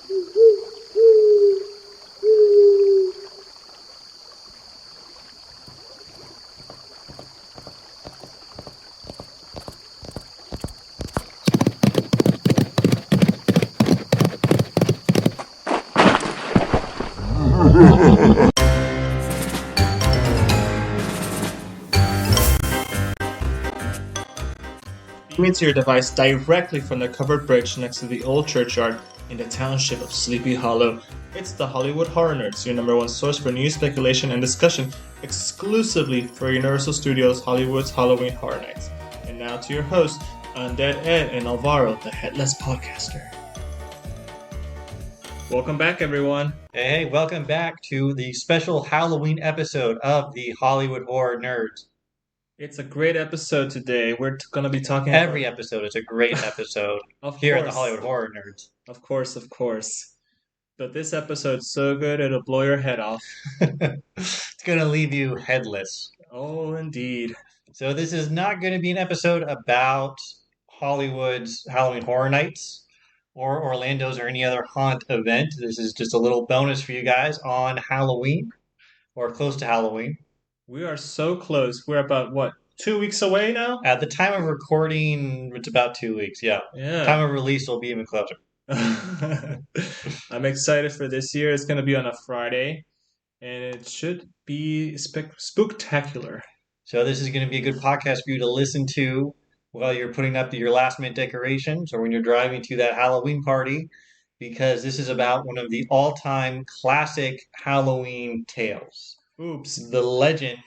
Beam into your device directly from the covered bridge next to the old churchyard in the Township of Sleepy Hollow. It's the Hollywood Horror Nerds, your number one source for news, speculation, and discussion exclusively for Universal Studios Hollywood's Halloween Horror Nights. And now to your hosts, Undead Ed and Alvaro, the Headless Podcaster. Welcome back, everyone. Hey, welcome back to the special Halloween episode of the Hollywood Horror Nerds. It's a great episode today. We're going to be talking Every episode is a great episode here at the Hollywood Horror Nerds. Of course. But this episode's so good, it'll blow your head off. It's going to leave you headless. Oh, indeed. So this is not going to be an episode about Hollywood's Halloween Horror Nights or Orlando's or any other haunt event. This is just a little bonus for you guys on Halloween or close to Halloween. We are so close. We're about, 2 weeks away now? At the time of recording, it's about 2 weeks, yeah. Time of release will be even closer. I'm excited for this year. It's going to be on a Friday, and it should be spooktacular. So this is going to be a good podcast for you to listen to while you're putting up your last-minute decorations or when you're driving to that Halloween party, because this is about one of the all-time classic Halloween tales. Oops. The Legend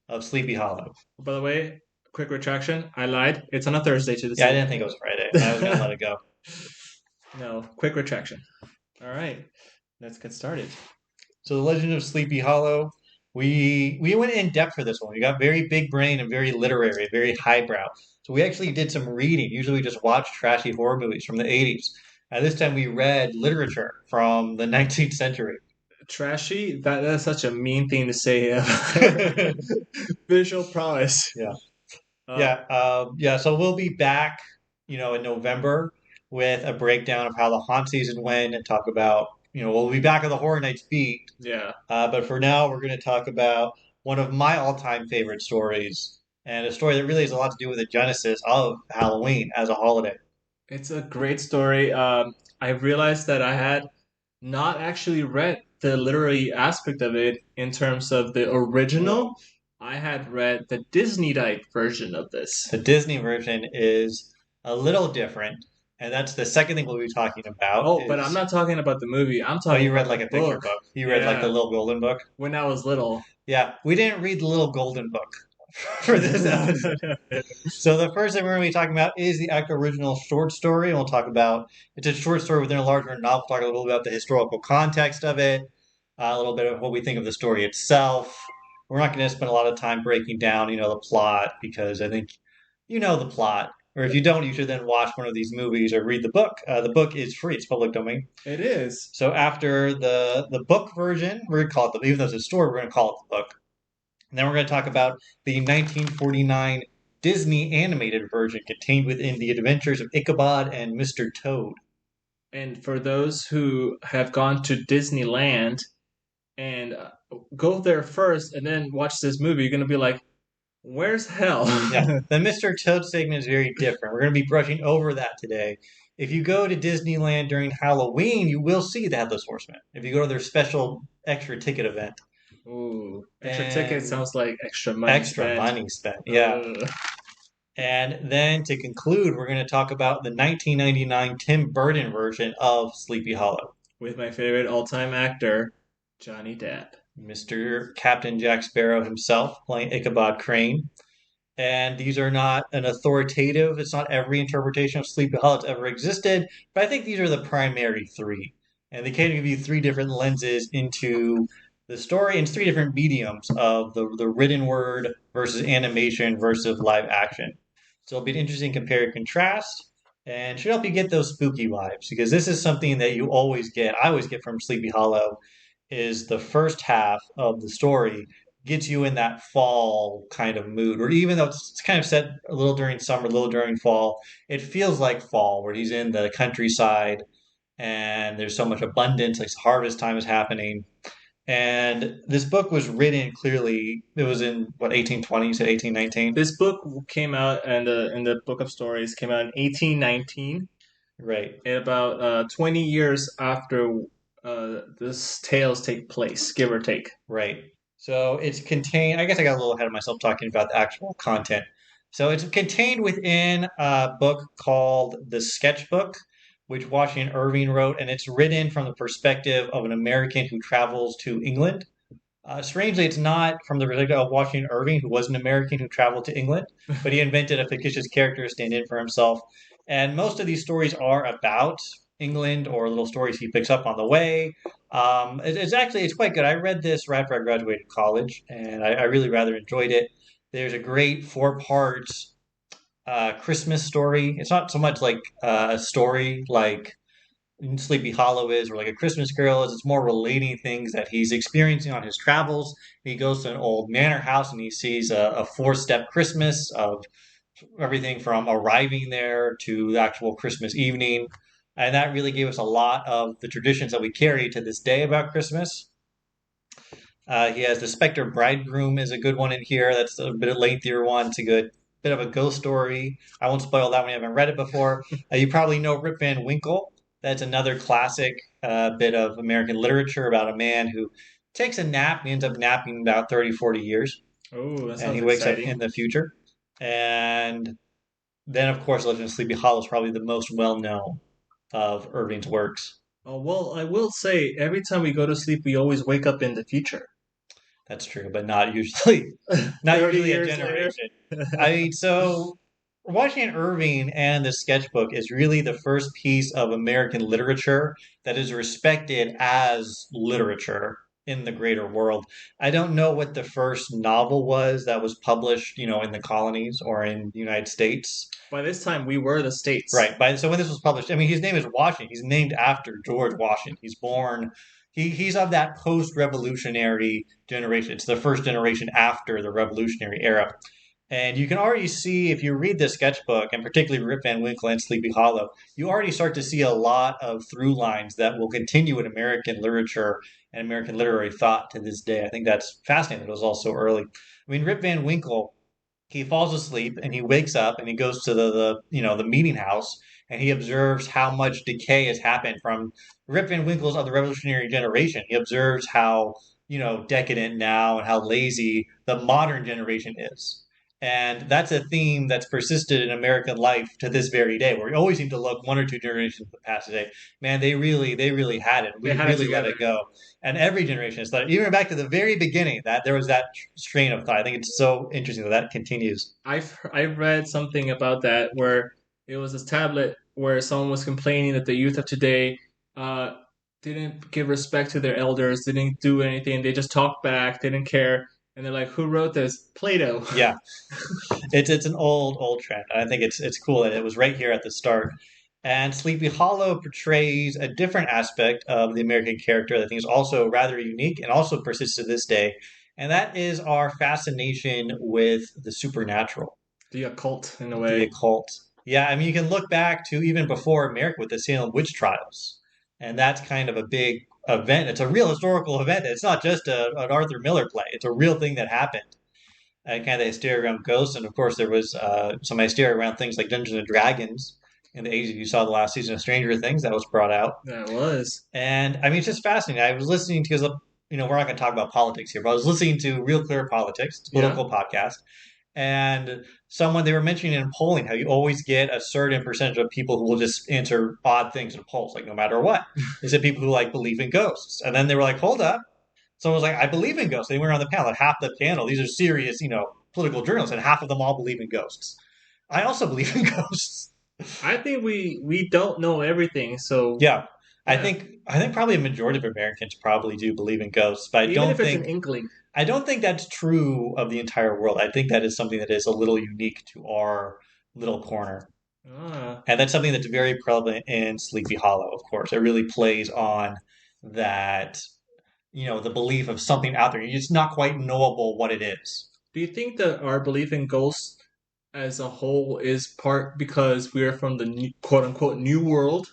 of Sleepy Hollow. By the way, quick retraction. I lied. It's on a Thursday to I didn't think it was Friday. I was going to let it go. No, quick retraction. All right. Let's get started. So The Legend of Sleepy Hollow, we went in depth for this one. We got very big brain and very literary, very highbrow. So we actually did some reading. Usually we just watch trashy horror movies from the 80s. And this time we read literature from the 19th century. Trashy? That's such a mean thing to say. Visual prowess. Yeah. So we'll be back, in November with a breakdown of how the haunt season went and talk about, we'll be back on the Horror Nights beat. Yeah. But for now, we're going to talk about one of my all-time favorite stories and a story that really has a lot to do with the genesis of Halloween as a holiday. It's a great story. I realized that I had not actually read the literary aspect of it in terms of the original. I had read the Disney-like version of this. The Disney version is a little different, and that's the second thing we'll be talking about. But I'm not talking about the movie. I'm talking you read about like a picture book. You read like the Little Golden Book? When I was little. Yeah, we didn't read the Little Golden Book for this episode. So the first thing we're going to be talking about is the actual original short story. And we'll talk about, it's a short story within a larger novel. We'll talk a little bit about the historical context of it, a little bit of what we think of the story itself. We're not going to spend a lot of time breaking down, the plot, because I think you know the plot. Or if you don't, you should then watch one of these movies or read the book. The book is free. It's public domain. It is. So after the book version, we're going to call it even though it's a story, we're going to call it the book. And then we're going to talk about the 1949 Disney animated version contained within The Adventures of Ichabod and Mr. Toad. And for those who have gone to Disneyland and go there first and then watch this movie, you're going to be like, where's hell? Yeah, the Mr. Toad segment is very different. We're going to be brushing over that today. If you go to Disneyland during Halloween, you will see the Headless Horsemen. If you go to their special extra ticket event. Ooh, extra ticket sounds like extra money spent, yeah. And then to conclude, we're going to talk about the 1999 Tim Burton version of Sleepy Hollow. With my favorite all-time actor, Johnny Depp. Mr. Captain Jack Sparrow himself playing Ichabod Crane. And these are not an authoritative, it's not every interpretation of Sleepy Hollow that's ever existed, but I think these are the primary three. And they kind of give you three different lenses into the story and three different mediums of the written word versus animation versus live action. So it'll be an interesting compare and contrast and should help you get those spooky vibes because this is something that you always get. I always get from Sleepy Hollow is the first half of the story gets you in that fall kind of mood, or even though it's kind of set a little during summer, a little during fall, it feels like fall where he's in the countryside and there's so much abundance, like harvest time is happening. And this book was written clearly. It was in what 1820, you said 1819, This book came out, and the Book of Stories came out in 1819, right? about 20 years after this tales take place, give or take. Right. So it's contained. I guess I got a little ahead of myself talking about the actual content. So it's contained within a book called The Sketchbook, which Washington Irving wrote, and it's written from the perspective of an American who travels to England. Strangely, it's not from the perspective of Washington Irving, who was an American who traveled to England, but he invented a fictitious character to stand in for himself. And most of these stories are about England or little stories he picks up on the way. It's quite good. I read this right after I graduated college, and I really rather enjoyed it. There's a great four-part Christmas story. It's not so much like a story like Sleepy Hollow is, or like A Christmas Carol is. It's more relating things that he's experiencing on his travels. He goes to an old manor house and he sees a four-step Christmas of everything from arriving there to the actual Christmas evening. And that really gave us a lot of the traditions that we carry to this day about Christmas. He has the Spectre Bridegroom is a good one in here. That's a bit of lengthier one. It's a good bit of a ghost story. I won't spoil that one. You haven't read it before. You probably know Rip Van Winkle. That's another classic bit of American literature about a man who takes a nap. He ends up napping about 30, 40 years. Oh, that And sounds he wakes exciting. up in the future. And then, of course, Legend of Sleepy Hollow is probably the most well-known of Irving's works. Oh, well, I will say, every time we go to sleep, we always wake up in the future. That's true, but not usually, not 30 usually a years later. generation. I mean, so Washington Irving and the sketchbook is really the first piece of American literature that is respected as literature in the greater world. I don't know what the first novel was that was published, in the colonies or in the United States. By this time, we were the states. Right. So when this was published, I mean, his name is Washington. He's named after George Washington. He's born. He's of that post-revolutionary generation. It's the first generation after the Revolutionary era. And you can already see, if you read the sketchbook, and particularly Rip Van Winkle and Sleepy Hollow, you already start to see a lot of through lines that will continue in American literature and American literary thought to this day. I think that's fascinating that it was all so early. I mean, Rip Van Winkle, he falls asleep and he wakes up and he goes to the meeting house and he observes how much decay has happened from Rip Van Winkle's of the Revolutionary generation. He observes how decadent now and how lazy the modern generation is. And that's a theme that's persisted in American life to this very day, where we always seem to look one or two generations past today. Man, they really had it. We They had it really let together. it go. And every generation has thought, even back to the very beginning, that there was that strain of thought. I think it's so interesting that that continues. I've read something about that where it was this tablet where someone was complaining that the youth of today uh, didn't give respect to their elders, didn't do anything. They just talked back, they didn't care. And they're like, "Who wrote this? Plato." Yeah, it's an old trend. I think it's cool that it was right here at the start. And Sleepy Hollow portrays a different aspect of the American character that I think is also rather unique and also persists to this day. And that is our fascination with the supernatural, The occult, in a the way. occult. Yeah, I mean, you can look back to even before America with the Salem witch trials. And that's kind of a big event. It's a real historical event. It's not just an Arthur Miller play, it's a real thing that happened. Kind of hysteria around ghosts, and of course there was some hysteria around things like Dungeons and Dragons in the '80s. You saw the last season of Stranger Things that was brought out, That was. and I mean it's just fascinating. I was listening to, because we're not going to talk about politics here, but I was listening to Real Clear Politics, it's a Yeah. political podcast, and they were mentioning in polling how you always get a certain percentage of people who will just answer odd things in polls, like no matter what. They said people who like believe in ghosts, and then they were like, hold up. Someone was like, I believe in ghosts. They went around the panel, like half the panel, these are serious, political journalists, and half of them all believe in ghosts. I also believe in ghosts. I think we don't know everything, so Yeah. I yeah. think probably a majority of Americans probably do believe in ghosts, but Even if it's an inkling. I don't think that's true of the entire world. I think that is something that is a little unique to our little corner. Ah. And that's something that's very prevalent in Sleepy Hollow, of course. It really plays on that, the belief of something out there. It's not quite knowable what it is. Do you think that our belief in ghosts as a whole is part because we are from the new, quote unquote new world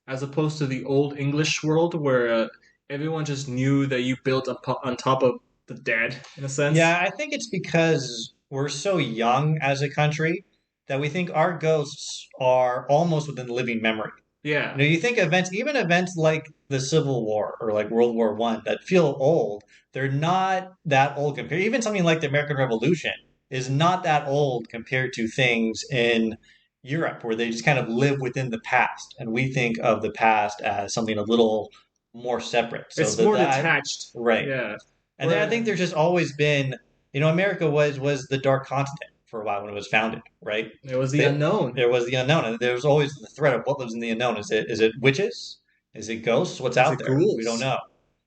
as opposed to the old English world where everyone just knew that you built on top of the dead, in a sense. Yeah, I think it's because we're so young as a country that we think our ghosts are almost within living memory. Yeah, You think events, even events like the Civil War or like World War One that feel old, they're not that old compared. Even something like the American Revolution is not that old compared to things in Europe where they just kind of live within the past, and we think of the past as something a little more separate. So it's more that detached. right, Yeah, and then I think where there's just always been, America was the dark continent for a while when it was founded, right? it was the They, unknown. there was the unknown, and there was always the threat of what lives in the unknown. Is it witches? Is it ghosts? What's Is out it there? We don't ghouls? know.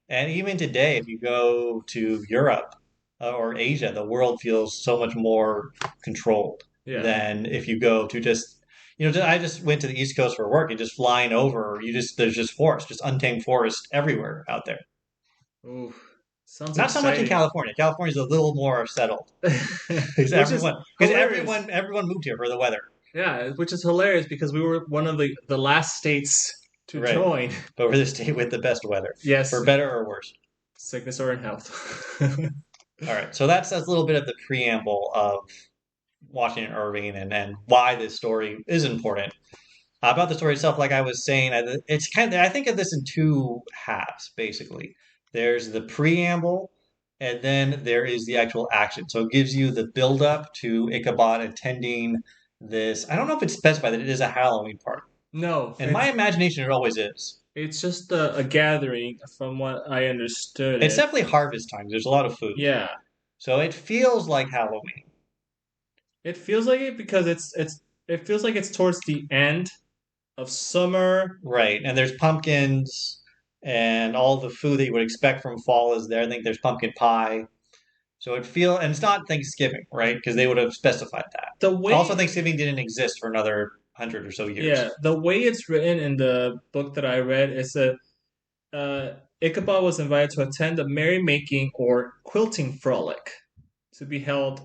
And even today, if you go to Europe or Asia, the world feels so much more controlled Yeah. than if you go to just, I just went to the East Coast for work and just flying over, there's just forest, just untamed forest everywhere out there. Ooh, sounds Not so much in exciting. California. California's a little more settled because Which is hilarious. everyone moved here for the weather, Yeah, which is hilarious because we were one of the last states to right? join. But we're the state with the best weather, Yes, for better or worse. sickness or in health. All right, so that's a little bit of the preamble of Washington Irving and why this story is important. About the story itself, like I was saying, it's kind of, I think of this in two halves basically. There's the preamble, and then there is the actual action. So it gives you the build up to Ichabod attending this. I don't know if it's specified that it is a Halloween party. No, In my imagination, it always is. it's just a gathering, from what I understood It's it. definitely harvest time. There's a lot of food, Yeah, so it feels like Halloween. it feels like it because it feels like it's towards the end of summer. Right. And there's pumpkins and all the food that you would expect from fall is there. I think there's pumpkin pie. So and it's not Thanksgiving, right? Because they would have specified that. The Also, way Thanksgiving didn't exist for another 100 or so Yeah, years. the way it's written in the book that I read is that Ichabod was invited to attend a merrymaking or quilting frolic to be held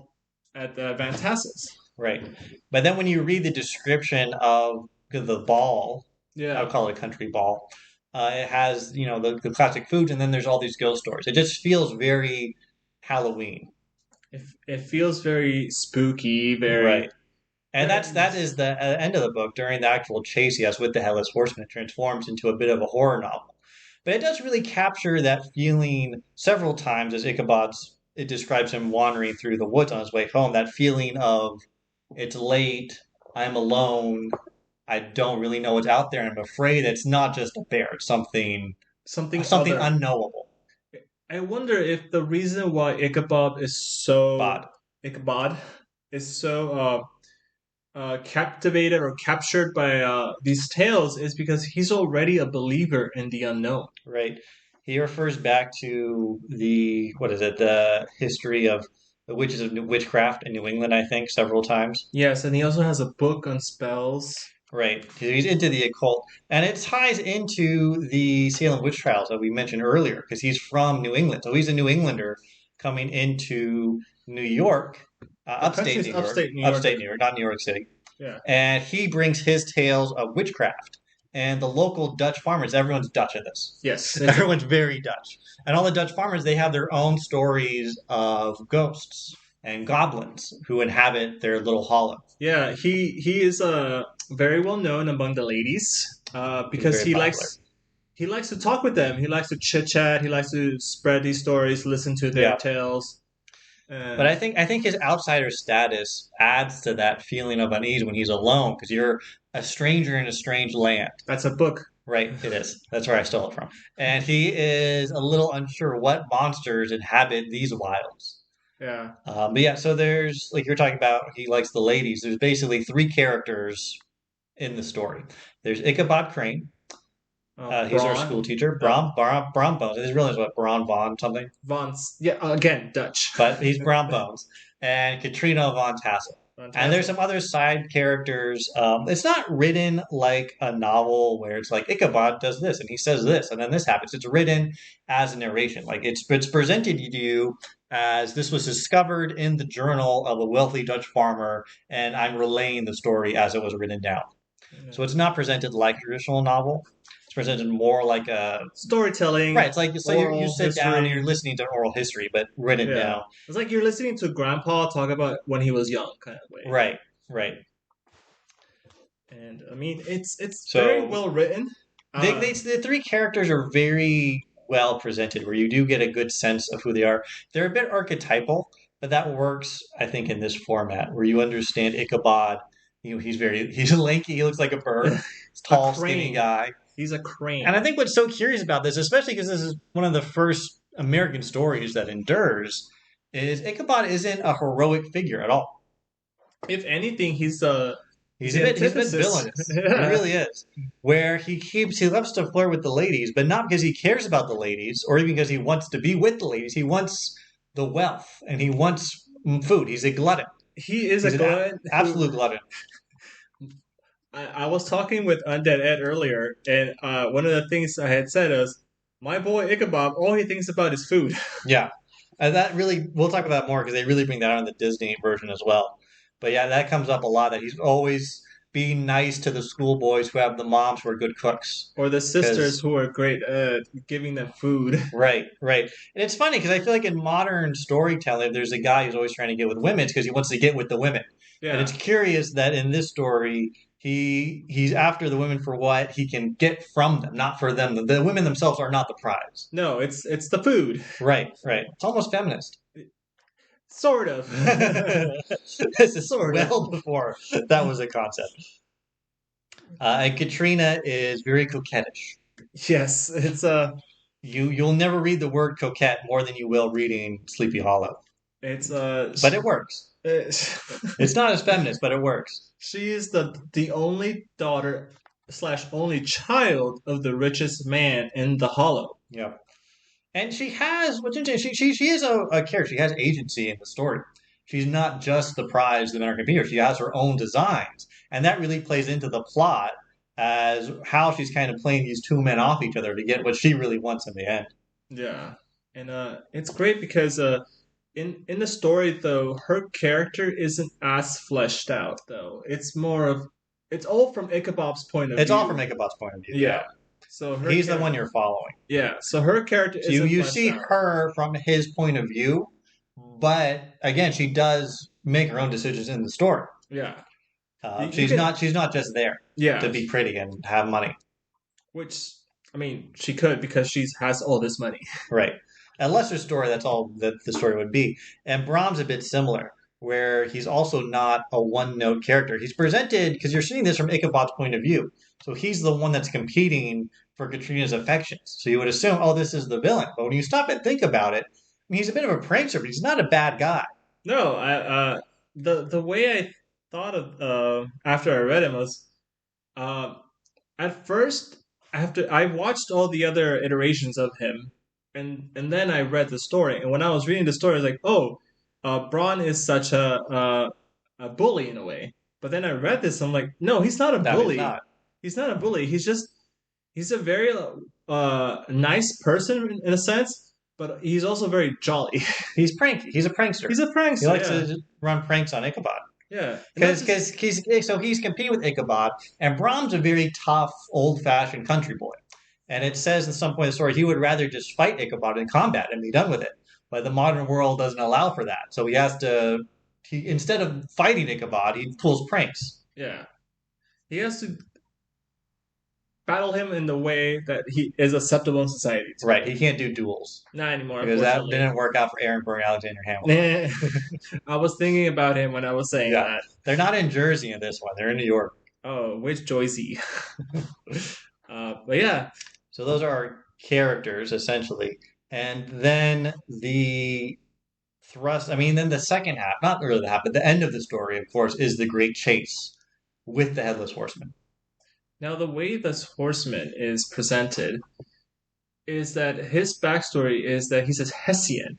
at the Van Tassel's. Right. But then when you read the description of the ball, I would Yeah, call it a country ball, it has, the classic foods, and then there's all these ghost stories. It just feels very Halloween. it feels very spooky, very. Right. And that is the end of the book. During the actual chase he has with the Headless Horseman, it transforms into a bit of a horror novel. But it does really capture that feeling several times as it describes him wandering through the woods on his way home. That feeling of it's late, I'm alone, I don't really know what's out there, and I'm afraid it's not just a bear, it's Something something other. unknowable. I wonder if the reason why But Ichabod is so captivated or captured by these tales is because he's already a believer in the unknown. right, he refers back to the what is it, the history of the witches of witchcraft in New England, I think, several times. Yes, and he also has a book on spells. Right, he's into the occult, and it ties into the Salem witch trials that we mentioned earlier, because he's from New England, so he's a New Englander coming into New York, The country's upstate New York. upstate New York, not New York City, Yeah. and he brings his tales of witchcraft. And the local Dutch farmers, everyone's Dutch in this. Yes. Everyone's very Dutch, and all the Dutch farmers they have their own stories of ghosts and goblins who inhabit their little hollow. Yeah, he is very well known among the ladies He's because very popular. he likes to talk with them. He likes to chit chat. He likes to spread these stories, listen to their Yeah. tales. But I think his outsider status adds to that feeling of unease when he's alone because you're a stranger in a strange land. That's a book. Right, it is. That's where I stole it from. And he is a little unsure what monsters inhabit these wilds. Yeah. But yeah, so there's like you're talking about. He likes the ladies. There's basically three characters in the story. There's Ichabod Crane. He's our school Braun. teacher. Uh, Brom Bones. I didn't realize what Braun Von something, Vaughn's. Yeah, again, Dutch. but he's Brown Bones. And Katrina Von Tassel. And there's Fantastic. some other side characters. It's not written like a novel where it's like Ichabod does this and he says this and then this happens. It's written as a narration. Like it's presented to you as this was discovered in the journal of a wealthy Dutch farmer, and I'm relaying the story as it was written down. So it's not presented like a traditional novel. It's presented more like a Storytelling, right. It's like you oral sit down and you're history. listening to oral history, but written Yeah, down. it's like you're listening to Grandpa talk about when he was young, kind of way. Right, right. And I mean, it's very So well written. the three characters are very well presented, where you do get a good sense of who they are. They're a bit archetypal, but that works, I think, in this format where you understand Ichabod. He's lanky. He looks like a bird. He's A tall, skinny crane. guy. He's a And I crane. think what's so curious about this, especially because this is one of the first American stories that endures, is Ichabod isn't a heroic figure at all. If anything, he's He's the he's a bit antithesis. villainous. He Yeah. really is. Where he loves to flirt with the ladies, but not because he cares about the ladies, or even because he wants to be with the ladies. He wants the wealth and he wants food. He's a glutton. He is a He's an glutton who absolute glutton. I was talking with Undead Ed earlier, and one of the things I had said is, my boy Ichabod, all he thinks about is food. Yeah, and that really we'll talk about that more because they really bring that out in the Disney version as well. But yeah, that comes up a lot. That he's always being nice to the schoolboys who have the moms who are good cooks. Or the sisters Because who are great at giving them food. right, right. And it's funny because I feel like in modern storytelling, if there's a guy who's always trying to get with women, it's because he wants to get with the women. And Yeah. it's curious that in this story, he's after the women for what he can get from them, not for them. The women themselves are not the prize. No, it's the food. Right, right. It's almost feminist. Sort of. This is Sort of. well before that was a concept. And Katrina is very coquettish. Yes, it's You'll never read the word coquette more than you will reading Sleepy Hollow, it's but it works. It's not as feminist, but it works. she is the only daughter slash only child of the richest man in the Hollow. Yeah, and she has what's interesting. She is a character. She has agency in the story. She's not just the prize of the American computer. She has her own designs, and that really plays into the plot as how she's kind of playing these two men off each other to get what she really wants in the end. Yeah, and it's great because in the story though her character isn't as fleshed out though. It's all from Ichabod's point of It's view. all from Ichabod's point of view. Yeah. So her He's the char- one you're following. Yeah. So her character So isn't you fleshed see out. her from his point of view, but again, she does make her own decisions in the story. Yeah. She's not just there Yeah. to be pretty and have money. Which I mean, she could because she has all this money. Right. A lesser story, that's all that the story would be. And Brahm's a bit similar, where he's also not a one-note character. He's presented, because you're seeing this from Ichabod's point of view. So he's the one that's competing for Katrina's affections. So you would assume, oh, this is the villain. But when you stop and think about it, I mean, he's a bit of a prankster, but he's not a bad guy. No, the way I thought of after I read him was uh, at first after I watched all the other iterations of him and then I read the story, and when I was reading the story I was like, oh, Braun is such a bully in a way. But then I read this, I'm like, no, he's not a No, bully. he's not. He's not a bully. He's a very nice person in a sense, but he's also very jolly. He's pranky. He's a prankster. He's a prankster. He likes Yeah. to run pranks on Ichabod. Yeah. And that's Because just- he's competing with Ichabod, and Brahm's a very tough, old-fashioned country boy. And it says at some point in the story he would rather just fight Ichabod in combat and be done with it. But the modern world doesn't allow for that, so he has to. He instead of fighting Ichabod, he pulls pranks. yeah. He has to battle him in the way that he is acceptable in society. Right? He can't do duels Not anymore, because that unfortunately. didn't work out for Aaron Burr and Alexander Hamilton. I was thinking about him when I was saying Yeah. that. They're not in Jersey in this one; they're in New York. Oh, which Joycey? But yeah, So those are our characters essentially, and then the thrust. I mean, then the second half, not really the half, but the end of the story, of course, is the great chase with the Headless Horseman. now the way this horseman is presented is that his backstory is that he's a Hessian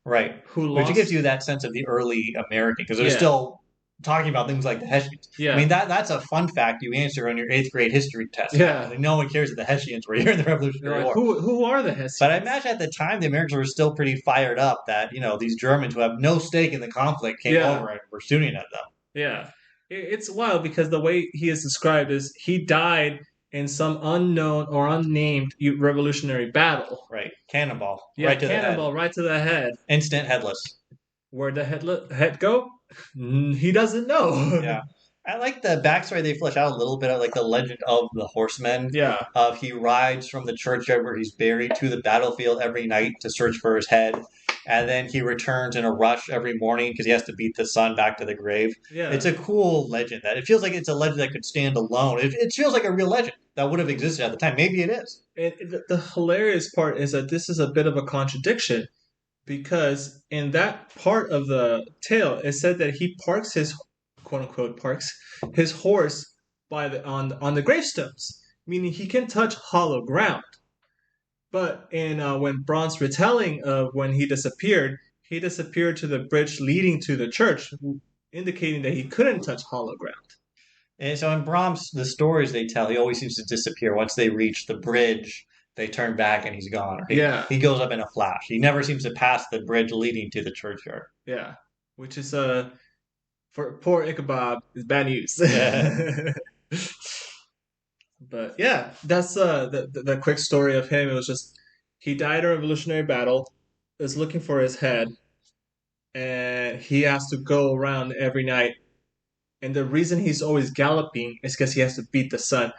Right. who Which lost. gives you that sense of the early American, because they're Yeah. still talking about things like the Hessians. Yeah, I mean, that's a fun fact you answer on your 8th grade history test. Yeah. Like, no one cares that the Hessians were here in the They're Revolutionary like, War. who are the Hessians? But I imagine at the time the Americans were still pretty fired up that, these Germans who have no stake in the conflict came Yeah. over and were shooting at them. Yeah, It's wild because the way he is described is he died in some unknown or unnamed revolutionary battle. Right. Cannonball. Yeah, Right to the head. cannonball right to the head. Instant headless. Where'd the head go? He doesn't know. Yeah. I like the backstory they flesh out a little bit of like the legend of the horsemen. Yeah, Of he rides from the churchyard where he's buried to the battlefield every night to search for his head. And then he returns in a rush every morning because he has to beat the sun back to the grave. yeah. It's a cool legend that it feels like it's a legend that could stand alone. It feels like a real legend that would have existed at the time. Maybe it is. The hilarious part is that this is a bit of a contradiction because in that part of the tale, it said that he parks his quote unquote parks his horse by the on the gravestones, meaning he can touch hollow ground. But in when Braun's retelling of when he disappeared to the bridge leading to the church, indicating that he couldn't touch hollow ground. And so in Brahms, the stories they tell, he always seems to disappear. Once they reach the bridge, they turn back and he's gone. Or Yeah, he goes up in a flash. He never seems to pass the bridge leading to the churchyard. yeah, which is for poor Ichabod is bad news. Yeah. But yeah, that's the quick story of him. It was just he died in a revolutionary battle, is looking for his head, and he has to go around every night. And the reason he's always galloping is because he has to beat the sun.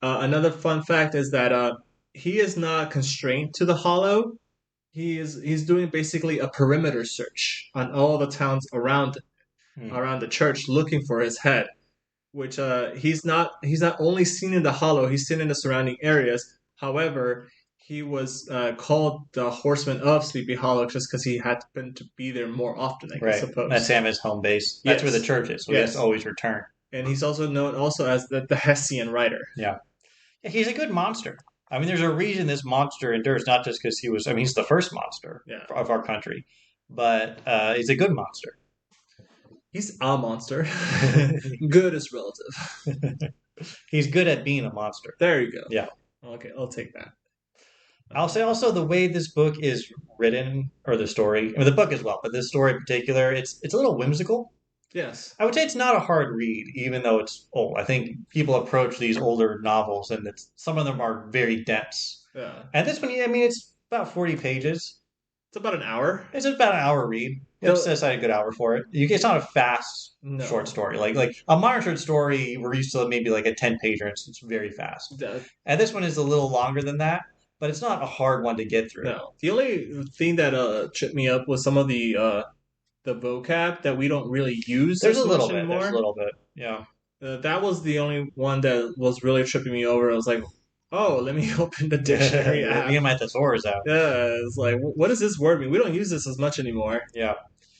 Another fun fact is that he is not constrained to the hollow. He's doing basically a perimeter search on all the towns Hmm. around the church, looking for his head. Which he's not only seen in the hollow, he's seen in the surrounding areas. However, he was called the Horseman of Sleepy Hollow just because he happened to be there more often, I Right. suppose. That's Sam's home base. That's where the Yes. church is. So he has Yes. to always return. And he's also known also as the Hessian Rider. Yeah. He's a good monster. I mean, there's a reason this monster endures, not just because he's the first monster Yeah. of our country, but he's a good monster. He's a monster. Good is relative. He's good at being a monster. There you go. Yeah. Okay, I'll take that. I'll say also the way this book is written, or the story, I mean the book as well, but this story in particular, it's a little whimsical. Yes. I would say it's not a hard read, even though it's old. I think people approach these older novels, and some of them are very dense. Yeah. And this one, I mean, it's about 40 pages. It's about an hour. It's about an hour read. It says I had a good hour for it. It's not a fast No. short story. Like a modern short story, we're used to maybe like a 10-pager. It's very fast. And this one is a little longer than that, but it's not a hard one to get through. No. The only thing that tripped me up was some of the vocab that we don't really use. There's a as little much bit. anymore. There's a little bit. Yeah. That was the only one that was really tripping me over. I was like, oh, let me open the dictionary app. Me and my thesaurus out. Yeah, it's like, what does this word mean? We don't use this as much anymore. Yeah.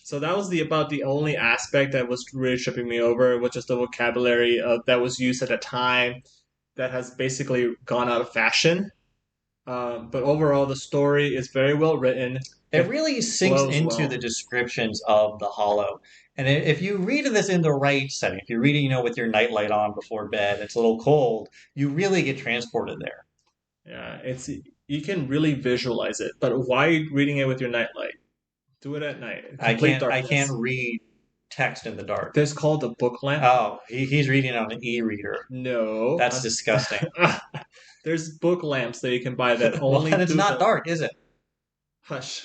So that was about the only aspect that was really tripping me over, was just the vocabulary that was used at a time that has basically gone out of fashion. But overall, the story is very well written. It really sinks into well. the descriptions of the Hollow. And if you read this in the right setting, if you read it, with your nightlight on before bed, it's a little cold, you really get transported there. Yeah, you can really visualize it. But why reading it with your nightlight? Do it at night. I Darkness. can't read text in the dark. There's called a book lamp. Oh, he's reading on an e-reader. No. That's disgusting. There's book lamps that you can buy that only. Well, and it's not dark, is it? Hush.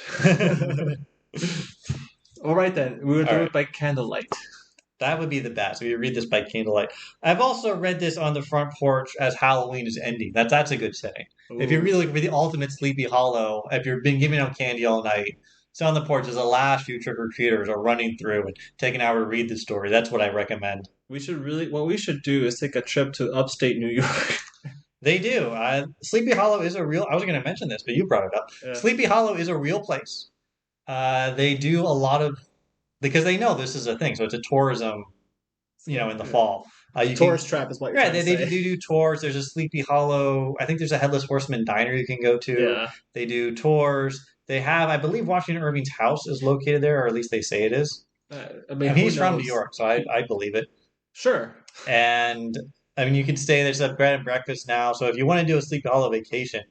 All right then, we will do it by candlelight. That would be the best. We would read this by candlelight. I've also read this on the front porch as Halloween is ending. That's a good setting. Ooh. If you're really looking for the ultimate Sleepy Hollow, if you've been giving out candy all night, sit on the porch as the last few trick-or-treaters are running through and take an hour to read the story. That's what I recommend. What we should do is take a trip to upstate New York. They do. Sleepy Hollow is a real. I was going to mention this, but you brought it up. Yeah. Sleepy Hollow is a real place. They do a lot of because they know this is a thing, so it's a tourism. In the fall, Tourist trap is what you're trying to say. They do tours. There's a Sleepy Hollow. I think there's a Headless Horseman diner you can go to. Yeah. They do tours. They have, I believe, Washington Irving's house is located there, or at least they say it is. And he's from New York, so I believe it. Sure. And I mean, you can stay. There's a bed and breakfast now. So if you want to do a Sleepy Hollow vacation,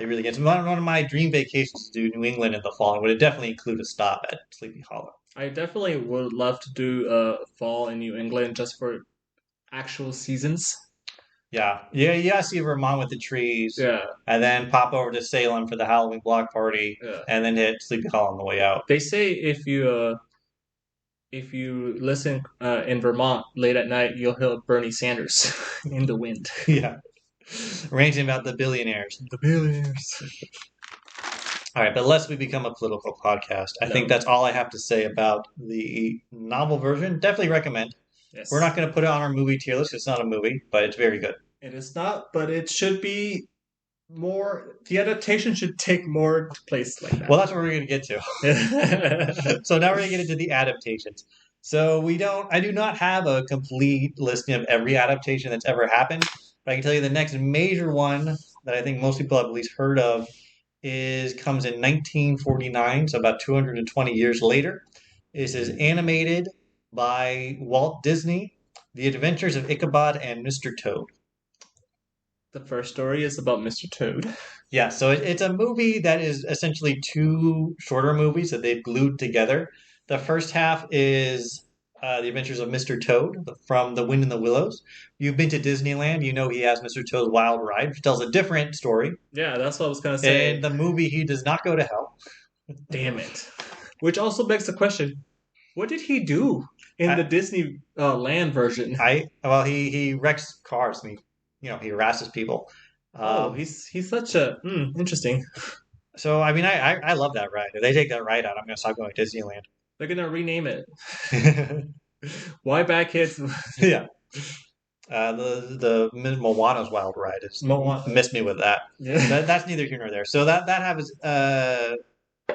it really gets one of my dream vacations to do New England in the fall. It would definitely include a stop at Sleepy Hollow. I definitely would love to do fall in New England just for actual seasons. Yeah, yeah, you gotta see Vermont with the trees, Yeah, and then pop over to Salem for the Halloween block party, yeah. and then hit Sleepy Hollow on the way out. They say if you listen in Vermont late at night, you'll hear Bernie Sanders in the wind. Yeah, ranting about the billionaires. The billionaires. All right, but lest we become a political podcast, I think No. that's all I have to say about the novel version. Definitely recommend. We're Yes. not going to put it on our movie tier list. It's not a movie, but it's very good. It is not, but it should be more. The adaptation should take more place like Well, that. that's what we're going to get to. So now we're going to get into the adaptations. So I do not have a complete listing of every adaptation that's ever happened, but I can tell you the next major one that I think most people have at least heard of comes in 1949, so about 220 years later. This is animated by Walt Disney, The Adventures of Ichabod and Mr. Toad. The first story is about Mr. Toad. Yeah, so it's a movie that is essentially two shorter movies that they've glued together. The first half is The Adventures of Mr. Toad from The Wind in the Willows. You've been to Disneyland, you know he has Mr. Toad's Wild Ride, which tells a different story. Yeah, that's what I was gonna say. In the movie, he does not go to hell. Damn it. Which also begs the question: what did he do in I, the Disney land version? he wrecks cars and he harasses people. Oh, he's such a interesting. So I mean, I love that ride. If they take that ride out, I'm gonna stop going to Disneyland. They're gonna rename it. Why back kids? Yeah. The Moana's Wild Ride is Moana. missed me with that. Yeah. That's neither here nor there. So that has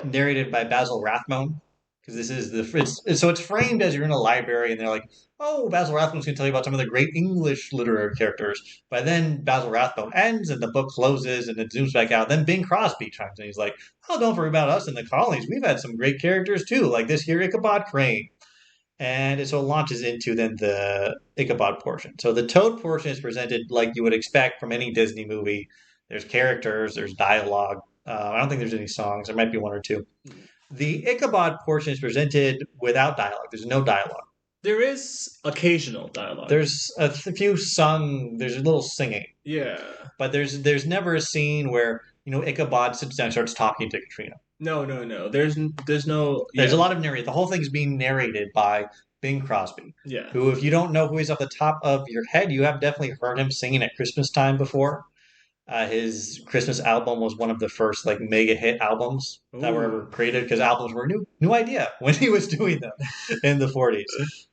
narrated by Basil Rathbone because this is it's framed as you're in a library and they're like, oh, Basil Rathbone's going to tell you about some of the great English literary characters. But then Basil Rathbone ends and the book closes and it zooms back out. Then Bing Crosby chimes in. He's like, oh, don't worry about us in the colonies. We've had some great characters too, like this here Ichabod Crane. And so it launches into then the Ichabod portion. So the Toad portion is presented like you would expect from any Disney movie. There's characters, there's dialogue. I don't think there's any songs. There might be one or two. The Ichabod portion is presented without dialogue. There's no dialogue. There is occasional dialogue. There's a few sung. There's a little singing. Yeah. But there's never a scene where Ichabod sits down and starts talking to Katrina. No. There's no. There's a lot of narration. The whole thing's being narrated by Bing Crosby. Yeah. Who, if you don't know who he's off the top of your head, you have definitely heard him singing at Christmas time before. His Christmas album was one of the first like mega hit albums that were ever created because albums were a new idea when he was doing them in the 40s.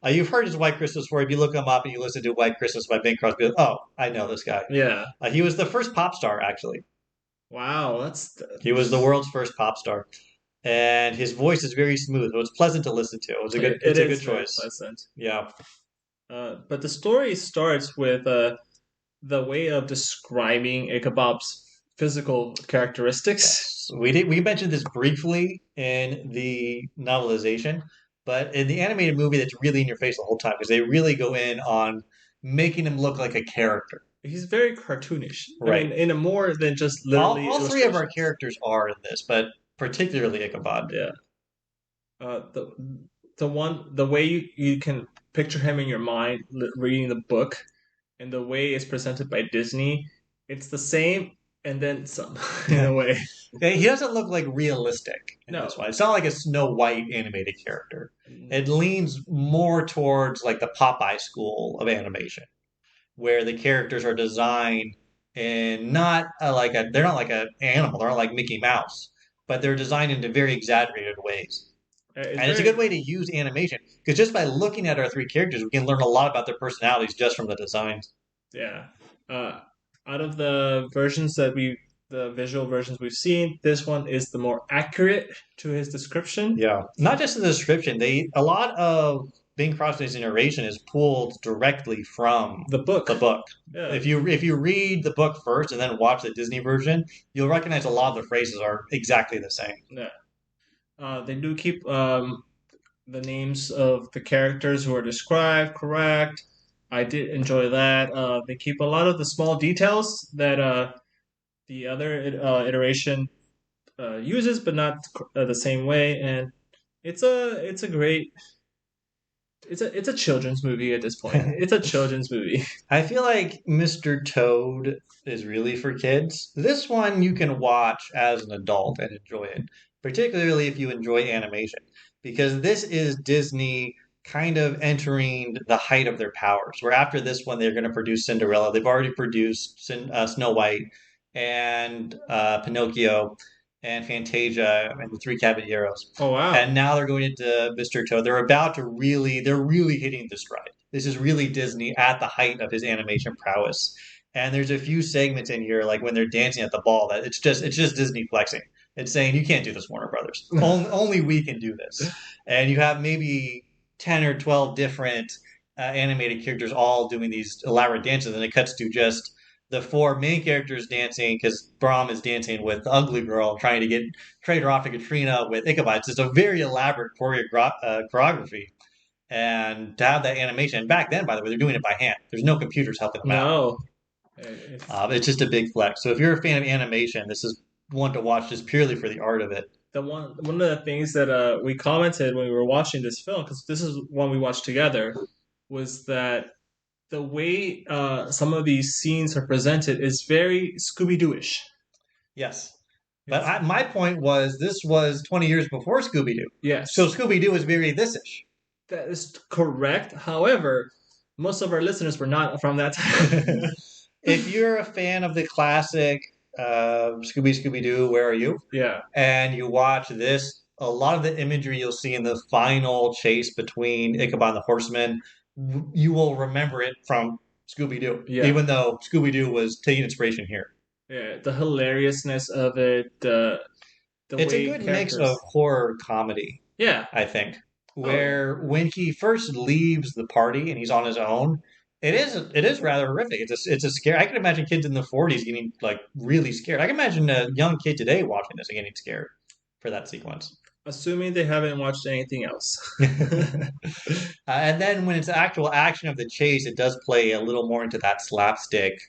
You've heard his White Christmas before. If you look him up and you listen to White Christmas by Bing Crosby, oh, I know this guy. Yeah. He was the first pop star, actually. Wow, He was the world's first pop star. And his voice is very smooth. It was pleasant to listen to. It's a good choice. Pleasant. Yeah. But the story starts with the way of describing Ichabod's physical characteristics. Yes. We mentioned this briefly in the novelization, but in the animated movie, that's really in your face the whole time because they really go in on making him look like a character. He's very cartoonish, right? I mean, in a more than just literally. All three of our characters are in this, but particularly Ichabod. Yeah. The way you can picture him in your mind reading the book, and the way it's presented by Disney, it's the same and then some in a way. He doesn't look like realistic in No. this one. It's not like a Snow White animated character. It leans more towards like the Popeye school of animation, where the characters are designed in not they're not like an animal. They're not like Mickey Mouse, but they're designed into very exaggerated ways. It's a good way to use animation because just by looking at our three characters, we can learn a lot about their personalities just from the designs. Yeah. Out of the visual versions we've seen, this one is the more accurate to his description. Yeah. Not just the description. A lot of Bing Crosby's narration is pulled directly from the book. Yeah. If you read the book first and then watch the Disney version, you'll recognize a lot of the phrases are exactly the same. Yeah. They do keep the names of the characters who are described correct. I did enjoy that. They keep a lot of the small details that the other iteration uses, but not the same way. And it's a great it's a children's movie at this point. It's a children's movie. I feel like Mr. Toad is really for kids. This one you can watch as an adult and enjoy it, particularly if you enjoy animation, because this is Disney kind of entering the height of their powers. Where after this one, they're going to produce Cinderella. They've already produced Snow White and Pinocchio and Fantasia and the Three Caballeros. Oh wow. And now they're going into Mr. Toad. They're really hitting the stride. This is really Disney at the height of his animation prowess. And there's a few segments in here, like when they're dancing at the ball, that it's just Disney flexing. It's saying you can't do this, Warner Brothers. Only we can do this. And you have maybe 10 or 12 different animated characters all doing these elaborate dances, and it cuts to just the four main characters dancing because Brahm is dancing with the ugly girl, trying to trade her off to Katrina with Ichabod. It's a very elaborate choreography. And to have that animation, back then, by the way, they're doing it by hand. There's no computers helping them out. No. It's just a big flex. So if you're a fan of animation, this is one to watch just purely for the art of it. One of the things that we commented when we were watching this film, because this is one we watched together, was that the way some of these scenes are presented is very Scooby-Doo-ish. Yes. But my point was, this was 20 years before Scooby-Doo. Yes. So Scooby-Doo was very this-ish. That is correct. However, most of our listeners were not from that time. If you're a fan of the classic Scooby-Doo, Where Are You? Yeah. And you watch this, a lot of the imagery you'll see in the final chase between Ichabod and the Horsemen, you will remember it from Scooby-Doo, even though Scooby-Doo was taking inspiration here. Yeah, the hilariousness of it, it's a good mix of horror comedy. Yeah, I think. Where when he first leaves the party and he's on his own, it is rather horrific. It's a scare. I can imagine kids in the 40s getting like really scared. I can imagine a young kid today watching this and getting scared for that sequence. Assuming they haven't watched anything else. And then when it's actual action of the chase, it does play a little more into that slapstick,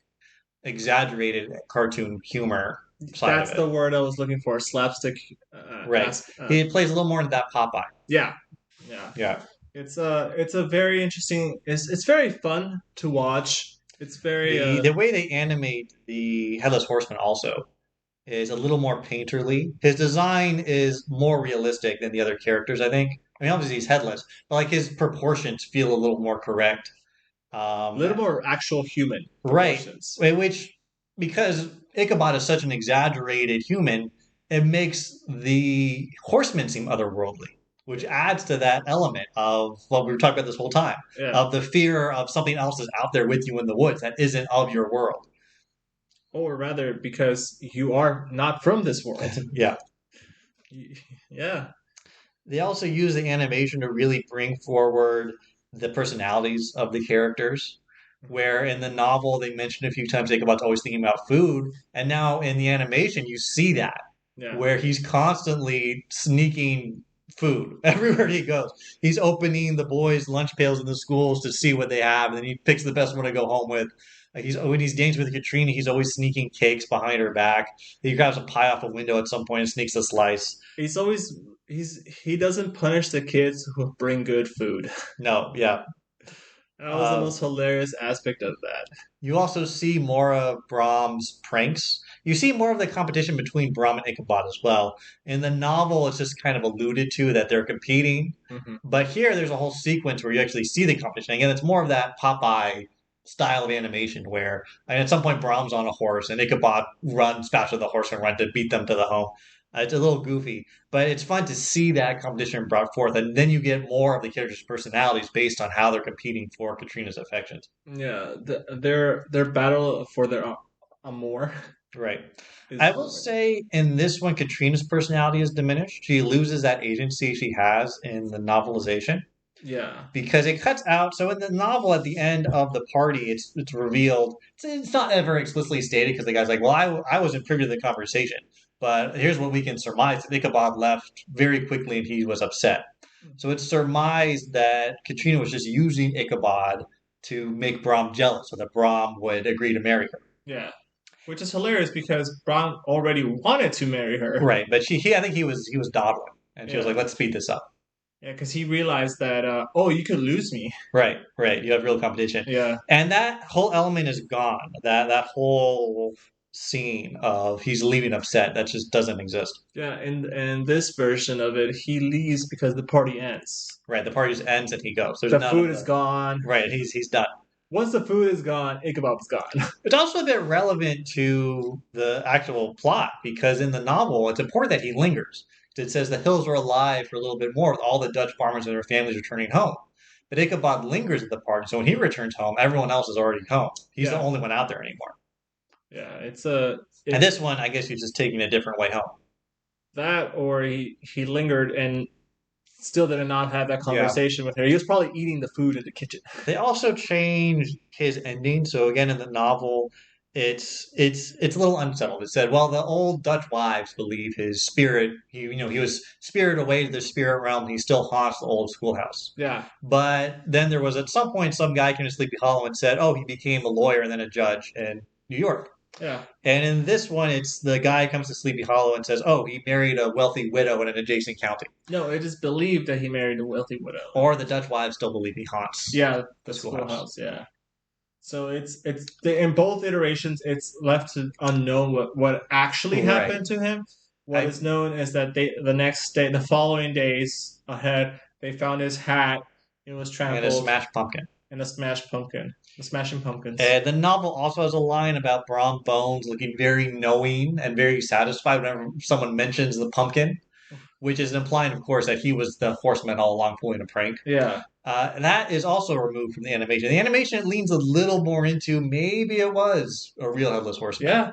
exaggerated cartoon humor. That's the word I was looking for. Slapstick. Right. It plays a little more into that Popeye. Yeah. It's a very interesting. It's very fun to watch. It's very the way they animate the Headless Horseman also is a little more painterly. His design is more realistic than the other characters, I think. I mean, obviously he's headless, but like his proportions feel a little more correct. A little more actual human proportions. Right. Which, because Ichabod is such an exaggerated human, it makes the horsemen seem otherworldly, which adds to that element of what we were talking about this whole time, of the fear of something else is out there with you in the woods that isn't of your world. Or rather, because you are not from this world. Yeah. Yeah. They also use the animation to really bring forward the personalities of the characters. Where in the novel, they mentioned a few times Ichabod's always thinking about food. And now in the animation, you see that. Yeah. Where he's constantly sneaking food everywhere he goes. He's opening the boys' lunch pails in the schools to see what they have. And then he picks the best one to go home with. When he's dancing with Katrina, he's always sneaking cakes behind her back. He grabs a pie off a window at some point and sneaks a slice. He doesn't punish the kids who bring good food. No, yeah. That was the most hilarious aspect of that. You also see more of Brahm's pranks. You see more of the competition between Brahm and Ichabod as well. In the novel, it's just kind of alluded to that they're competing. Mm-hmm. But here, there's a whole sequence where you actually see the competition. Again, it's more of that Popeye style of animation where at some point Brahm's on a horse and Ichabod runs faster than the horse and run to beat them to the home. It's a little goofy, but it's fun to see that competition brought forth, and then you get more of the characters' personalities based on how they're competing for Katrina's affections. Yeah, their battle for their amour. Right. I will say in this one, Katrina's personality is diminished. She loses that agency she has in the novelization. Yeah. Because it cuts out. So in the novel, at the end of the party, it's revealed. It's not ever explicitly stated because the guy's like, well, I wasn't privy to the conversation. But here's what we can surmise. Ichabod left very quickly and he was upset. So it's surmised that Katrina was just using Ichabod to make Brahm jealous so that Brahm would agree to marry her. Yeah. Which is hilarious because Brahm already wanted to marry her. Right. But I think he was dawdling. And she was like, let's speed this up. Yeah, because he realized that, you could lose me. Right, right. You have real competition. Yeah. And that whole element is gone. That whole scene of he's leaving upset, that just doesn't exist. Yeah, and this version of it, he leaves because the party ends. Right. The party just ends and he goes. There's The none food of is the gone. right, he's done. Once the food is gone, Ichabod's gone. It's also a bit relevant to the actual plot because in the novel, it's important that he lingers. It says the hills are alive for a little bit more with all the Dutch farmers and their families returning home. But Ichabod lingers at the party, so when he returns home, everyone else is already home. He's the Yeah, only one out there anymore. yeah. And It's this one, I guess he's just taking a different way home. that, or he lingered and still did not have that Yeah. conversation with her. He was probably eating the food in the kitchen. They also changed his ending. So again, in the novel, it's a little unsettled. It said, well, the old Dutch wives believe his spirit. He was spirited away to the spirit realm. He still haunts the old schoolhouse. Yeah, But then there was at some point some guy came to Sleepy Hollow and said, oh, he became a lawyer and then a judge in New York. yeah. And in this one, it's the guy comes to Sleepy Hollow and says, oh, he married a wealthy widow in an adjacent county. No, it is believed that he married a wealthy widow. Or the Dutch wives still believe he haunts. Yeah, the schoolhouse. schoolhouse. Yeah. So in both iterations, it's left to unknown what actually Right. happened to him. What is known is that the following days ahead, they found his hat. It was trampled. And a smashed pumpkin. And a smashed pumpkin. The smashing pumpkins. The novel also has a line about Brom Bones looking very knowing and very satisfied whenever someone mentions the pumpkin, which is implying, of course, that he was the horseman all along pulling a prank. Yeah. That is also removed from the animation. The animation leans a little more into maybe it was a real Headless Horseman. Yeah.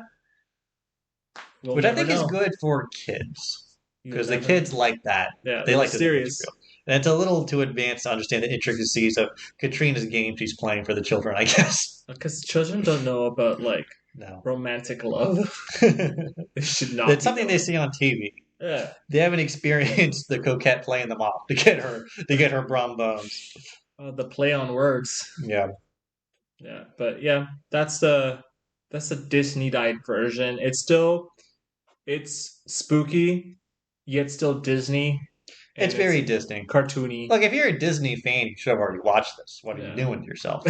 Which I think is good for kids. Because the kids like that. Yeah, they like serious. And it's a little too advanced to understand the intricacies of Katrina's game she's playing for the children, I guess. Because children don't know about No. romantic love. They should not. It's something they see on TV. Yeah. They haven't experienced the coquette playing them off to get her Brom Bones. The play on words. Yeah. Yeah, but yeah, that's the Disney-dyed version. It's spooky, yet still Disney. and It's very Disney. cartoony. Look, if you're a Disney fan, you should have already watched this. What are you doing to yourself?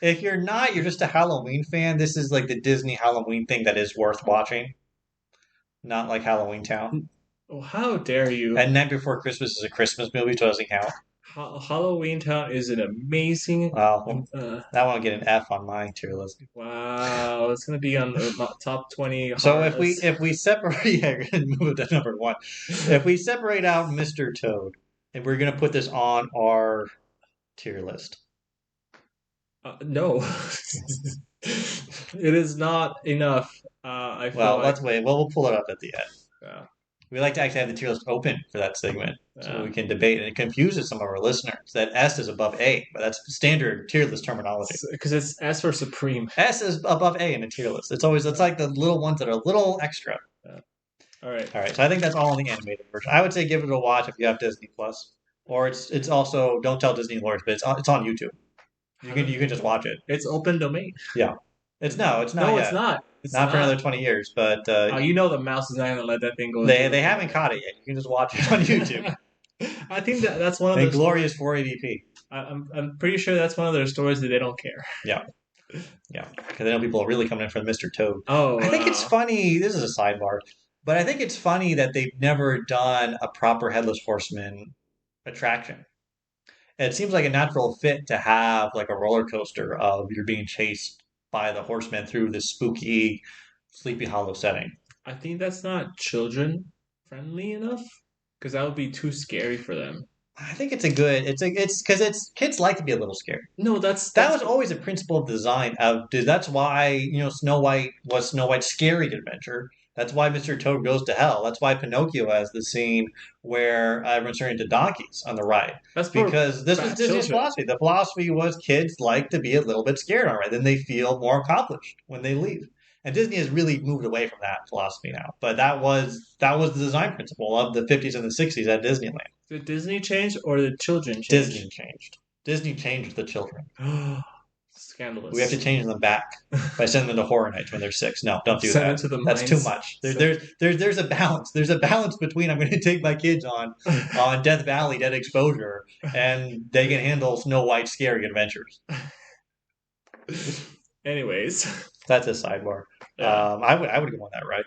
If you're not, you're just a Halloween fan. This is like the Disney Halloween thing that is worth watching. Not like Halloween Town. Oh, how dare you? And Night Before Christmas is a Christmas movie, so it doesn't count. Halloween Town is an amazing. Well, that won't get an F on my tier list. Wow, it's gonna be on the top 20. So if we separate, yeah, we're gonna move it to number one. If we separate out Mr. Toad, and we're gonna put this on our tier list. No, it is not enough. I feel like. Let's wait. Well, we'll pull it up at the end. Yeah. We like to actually have the tier list open for that segment so we can debate. And it confuses some of our listeners that S is above A, but that's standard tier list terminology. Because it's S for Supreme. S is above A in a tier list. It's like the little ones that are a little extra. Yeah. All right. So I think that's all in the animated version. I would say give it a watch if you have Disney Plus, or it's also don't tell Disney lawyers, but it's on YouTube. You can just watch it. It's open domain. Yeah. It's not. No, yet. it's not. It's not for another 20 years, but the mouse is not gonna let that thing go. They haven't caught it yet. You can just watch it on YouTube. I think that's one of the glorious 480p. I'm pretty sure that's one of their stories that they don't care. Yeah, because I know people are really coming in for the Mr. Toad. Oh, I think it's funny. This is a sidebar, but I think it's funny that they've never done a proper Headless Horseman attraction. And it seems like a natural fit to have like a roller coaster of you're being chased by the horsemen through this spooky Sleepy Hollow setting. I think that's not children friendly enough because that would be too scary for them. I think it's because kids like to be a little scared. No, that was always a principle of design. That's why Snow White was Snow White's scary adventure. That's why Mr. Toad goes to hell. That's why Pinocchio has the scene where everyone's turning into donkeys on the ride. That's because this was Disney's philosophy. The philosophy was kids like to be a little bit scared on a ride. Then they feel more accomplished when they leave. And Disney has really moved away from that philosophy now. But that was the design principle of the 50s and the 60s at Disneyland. Did Disney change or did children change? Disney changed. Disney changed the children. Scandalous. We have to change them back by sending them to horror nights when they're 6. No, don't do Send that. it to the That's mines. too much. There's a balance. There's a balance between I'm going to take my kids on Death Valley, Dead Exposure, and they can handle Snow White scary adventures. Anyways, that's a sidebar. Yeah. I would go on that ride.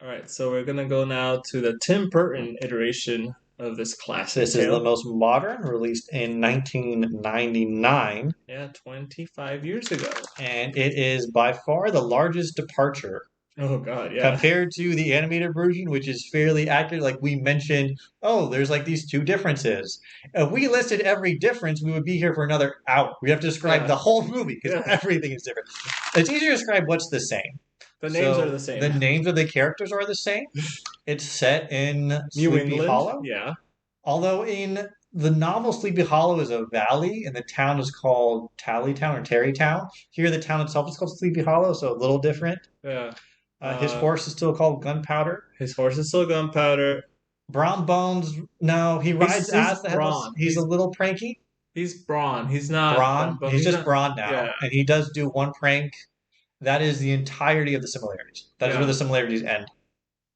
All right, so we're gonna go now to the Tim Burton iteration of this classic This tale. is the most modern, released in 1999. Yeah, 25 years ago. And it is by far the largest departure. Oh God, yeah. Compared to the animated version, which is fairly accurate. Like we mentioned, there's like these two differences. If we listed every difference, we would be here for another hour. We have to describe the whole movie because everything is different. It's easier to describe what's the same. The names are the same. The names of the characters are the same. It's set in New Sleepy England. Hollow. Yeah. Although in the novel, Sleepy Hollow is a valley, and the town is called Tallytown or Tarrytown. Here, the town itself is called Sleepy Hollow, so a little different. Yeah. His horse is still called Gunpowder. His horse is still Gunpowder. Brown Bones, no, he rides as the Brawn. He's a little pranky. He's Brawn. He's not Brawn. He's just Brawn now, yeah. And he does do one prank. That is the entirety of the similarities. That is where the similarities end.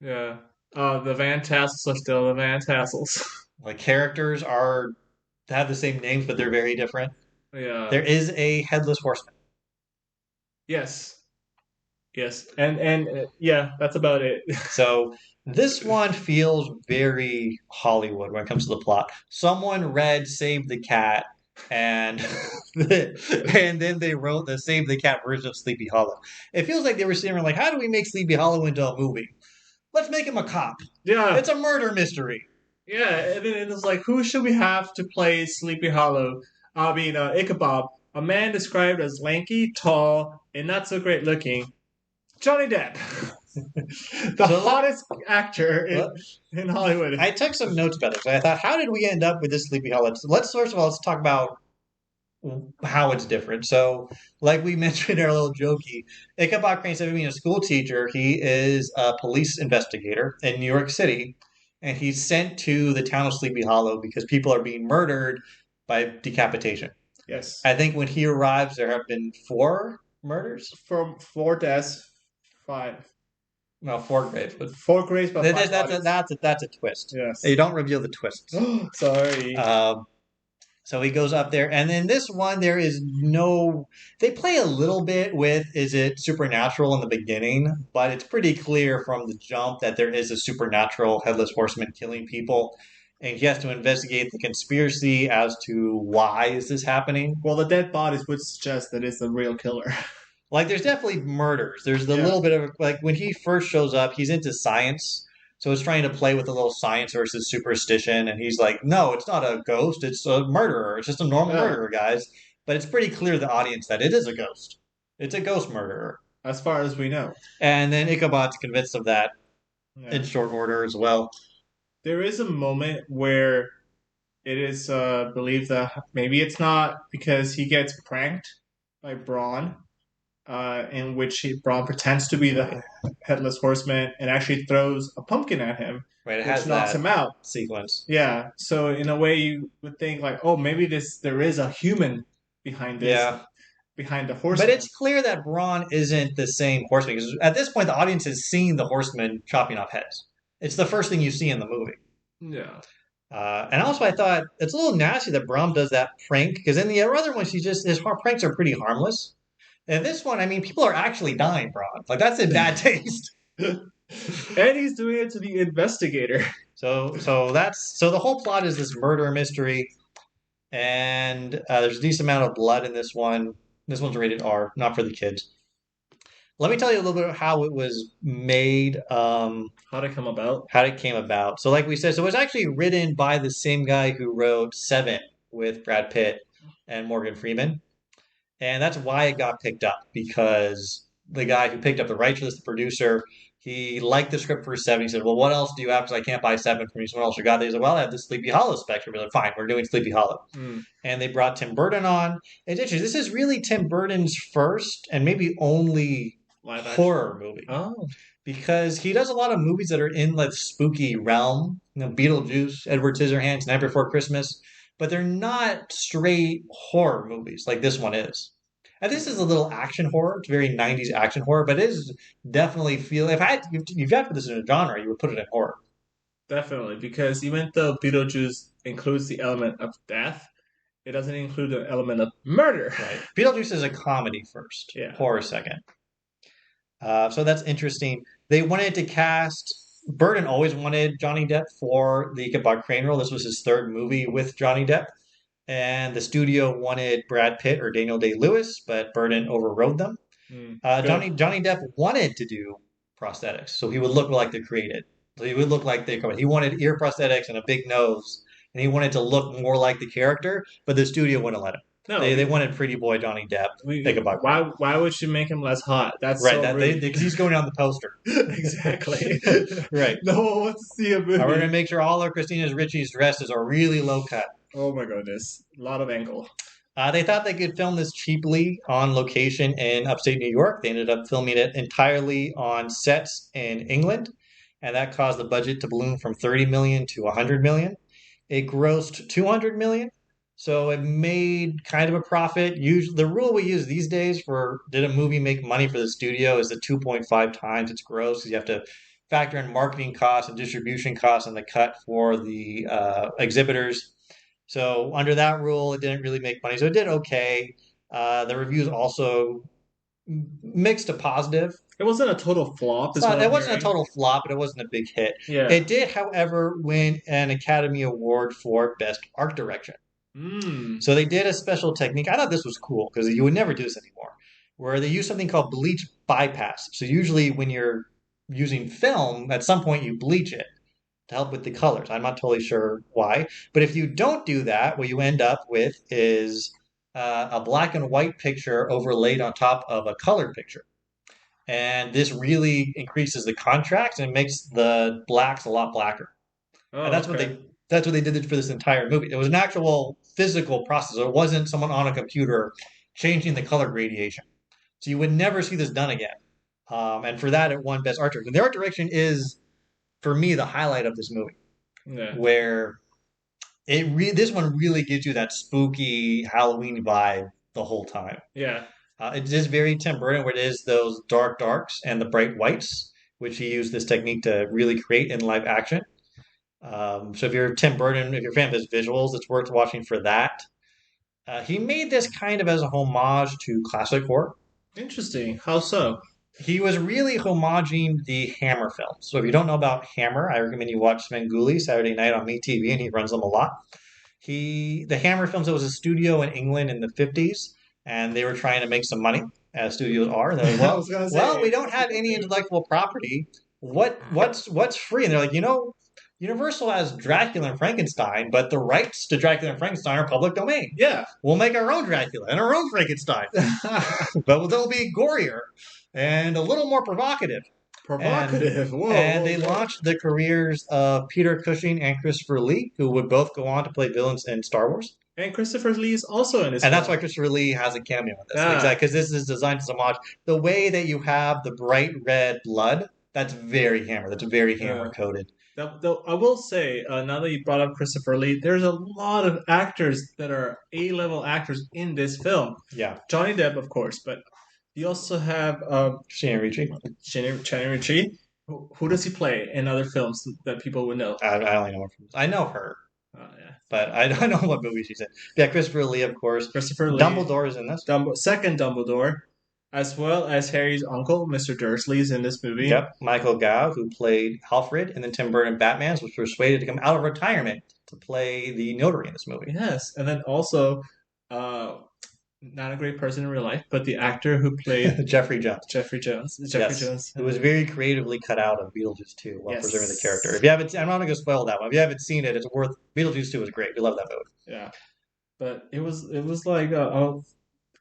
Yeah. The Van Tassels are still the Van Tassels. Like characters have the same names, but they're very different. Yeah. There is a Headless Horseman. Yes. And yeah, that's about it. So this one feels very Hollywood when it comes to the plot. Someone read Save the Cat and and then they wrote the Save the Cat version of Sleepy Hollow. It feels like they were sitting there like, how do we make Sleepy Hollow into a movie? Let's make him a cop. Yeah. It's a murder mystery. Yeah, and then it's like, who should we have to play Sleepy Hollow? I mean, Ichabod, a man described as lanky, tall, and not so great looking. Johnny Depp, the hottest actor in Hollywood. I took some notes about this. I thought, how did we end up with this Sleepy Hollow? Let's first of all, let's talk about how it's different. So, like we mentioned in our little jokey, Ichabod Crane, instead of being a school teacher, he is a police investigator in New York City, and he's sent to the town of Sleepy Hollow because people are being murdered by decapitation. Yes. I think when he arrives, there have been 4 murders. From 4 deaths, 5. No, 4 graves, but 4 graves, but 5 that's a twist. Yes. You don't reveal the twists. Sorry. So he goes up there, and then this one, there is no... They play a little bit with, is it supernatural in the beginning? But it's pretty clear from the jump that there is a supernatural Headless Horseman killing people. And he has to investigate the conspiracy as to why is this happening. Well, the dead bodies would suggest that it's the real killer. Like, there's definitely murders. There's the little bit of... Like, when he first shows up, he's into science. So it's trying to play with a little science versus superstition. And he's like, no, it's not a ghost. It's a murderer. It's just a normal murderer, guys. But it's pretty clear to the audience that it is a ghost. It's a ghost murderer. As far as we know. And then Ichabod's convinced of that in short order as well. There is a moment where it is believed that maybe it's not because he gets pranked by Brawn. In which Braun pretends to be the Headless Horseman and actually throws a pumpkin at him, right, which knocks him out. Sequence. Yeah, so in a way you would think like, oh, maybe there is a human behind this, behind the horseman. But it's clear that Braun isn't the same horseman, because at this point the audience has seen the horseman chopping off heads. It's the first thing you see in the movie. Yeah. And also I thought it's a little nasty that Braun does that prank, because in the other ones his pranks are pretty harmless. And this one, I mean, people are actually dying, Braun. Like, that's in bad taste. And he's doing it to the investigator. So the whole plot is this murder mystery, and there's a decent amount of blood in this one. This one's rated R, not for the kids. Let me tell you a little bit about how it was made. How it come about. How it came about. So like we said, so it was actually written by the same guy who wrote Seven with Brad Pitt and Morgan Freeman. And that's why it got picked up, because the guy who picked up the rights for this, the producer, he liked the script for Seven. He said, well, what else do you have? Because I can't buy Seven from you. So what else you got? He said, well, I have the Sleepy Hollow spectrum. We're like, fine, we're doing Sleepy Hollow. And they brought Tim Burton on. It's interesting. This is really Tim Burton's first and maybe only horror movie. Oh. Because he does a lot of movies that are in the spooky realm. You know, Beetlejuice, Edward Scissorhands, Night Before Christmas. But they're not straight horror movies like this one is. And this is a little action horror. It's very 90s action horror, but it is definitely feel. If you had to put this in a genre, you would put it in horror. Definitely, because even though Beetlejuice includes the element of death, it doesn't include the element of murder. Right. Beetlejuice is a comedy first, Yeah. horror second. So that's interesting. They wanted to cast. Burton always wanted Johnny Depp for the Ichabod Crane role. This was his third movie with Johnny Depp. And the studio wanted Brad Pitt or Daniel Day-Lewis, but Burton overrode them. Johnny Depp wanted to do prosthetics, so he would look like the created. So he would look like the. He wanted ear prosthetics and a big nose, and he wanted to look more like the character, but the studio wouldn't let him. No, they wanted Pretty Boy Johnny Depp. Think about why would you make him less hot? That's right. So Because he's going on the poster. Exactly. Right. No one wants to see a movie. We're gonna make sure all of Christina Ricci's dresses are really low cut. Oh my goodness, a lot of ankle. They thought they could film this cheaply on location in upstate New York. They ended up filming it entirely on sets in England, and that caused the budget to balloon from 30 million to 100 million. It grossed 200 million, so it made kind of a profit. Usually, the rule we use these days for did a movie make money for the studio is the 2.5 times its gross, because you have to factor in marketing costs and distribution costs and the cut for the exhibitors. So under that rule, it didn't really make money. So it did okay. The reviews also mixed to positive. It wasn't a total flop. It wasn't a total flop, but it wasn't a big hit. Yeah. It did, however, win an Academy Award for Best Art Direction. So they did a special technique. I thought this was cool because you would never do this anymore, where they use something called bleach bypass. So usually when you're using film, at some point you bleach it to help with the colors. I'm not totally sure why. But if you don't do that, what you end up with is a black and white picture overlaid on top of a colored picture. And this really increases the contrast and makes the blacks a lot blacker. Oh, and that's what they did for this entire movie. It was an actual physical process. It wasn't someone on a computer changing the color gradation. So you would never see this done again. And for that, it won Best Art Direction. The art direction is, for me, the highlight of this movie, where this one really gives you that spooky Halloween vibe the whole time. Yeah. It is very Tim Burton, where it is those dark darks and the bright whites, which he used this technique to really create in live action. So if you're Tim Burton, if you're a fan of his visuals, it's worth watching for that. He made this kind of as a homage to classic horror. Interesting. How so? He was really homaging the Hammer films. So if you don't know about Hammer, I recommend you watch Svengoolie Saturday night on MeTV, and he runs them a lot. The Hammer films, it was a studio in England in the 50s, and they were trying to make some money, as studios are. They're like, well, we don't have any intellectual property. What's free? And they're like, Universal has Dracula and Frankenstein, but the rights to Dracula and Frankenstein are public domain. Yeah. We'll make our own Dracula and our own Frankenstein. But they'll be gorier and a little more provocative. And they launched the careers of Peter Cushing and Christopher Lee, who would both go on to play villains in Star Wars. And Christopher Lee is also in this. And that's why Christopher Lee has a cameo in this. Exactly, because this is designed as a homage. The way that you have the bright red blood, that's very Hammer. That's very Hammer coded. Though I will say, now that you brought up Christopher Lee, there's a lot of actors that are A-level actors in this film. Yeah. Johnny Depp, of course, but you also have Christina Ricci. Christina Ricci. Who does he play in other films that people would know? I only know her. I know her. Oh, yeah. But I don't know what movie she's in. Yeah, Christopher Lee, of course. Christopher Lee. Dumbledore is in this. Second Dumbledore, as well as Harry's uncle, Mr. Dursley, is in this movie. Yep. Michael Gove, who played Alfred, and then Tim Burton Batman, was persuaded to come out of retirement to play the notary in this movie. Yes, and then also, not a great person in real life, but the actor who played Jeffrey Jones. Jeffrey Jones, who was very creatively cut out of Beetlejuice 2 while preserving the character. If you haven't, I'm not going to spoil that one. If you haven't seen it, it's worth. Beetlejuice 2 was great. We love that movie. Yeah, but it was like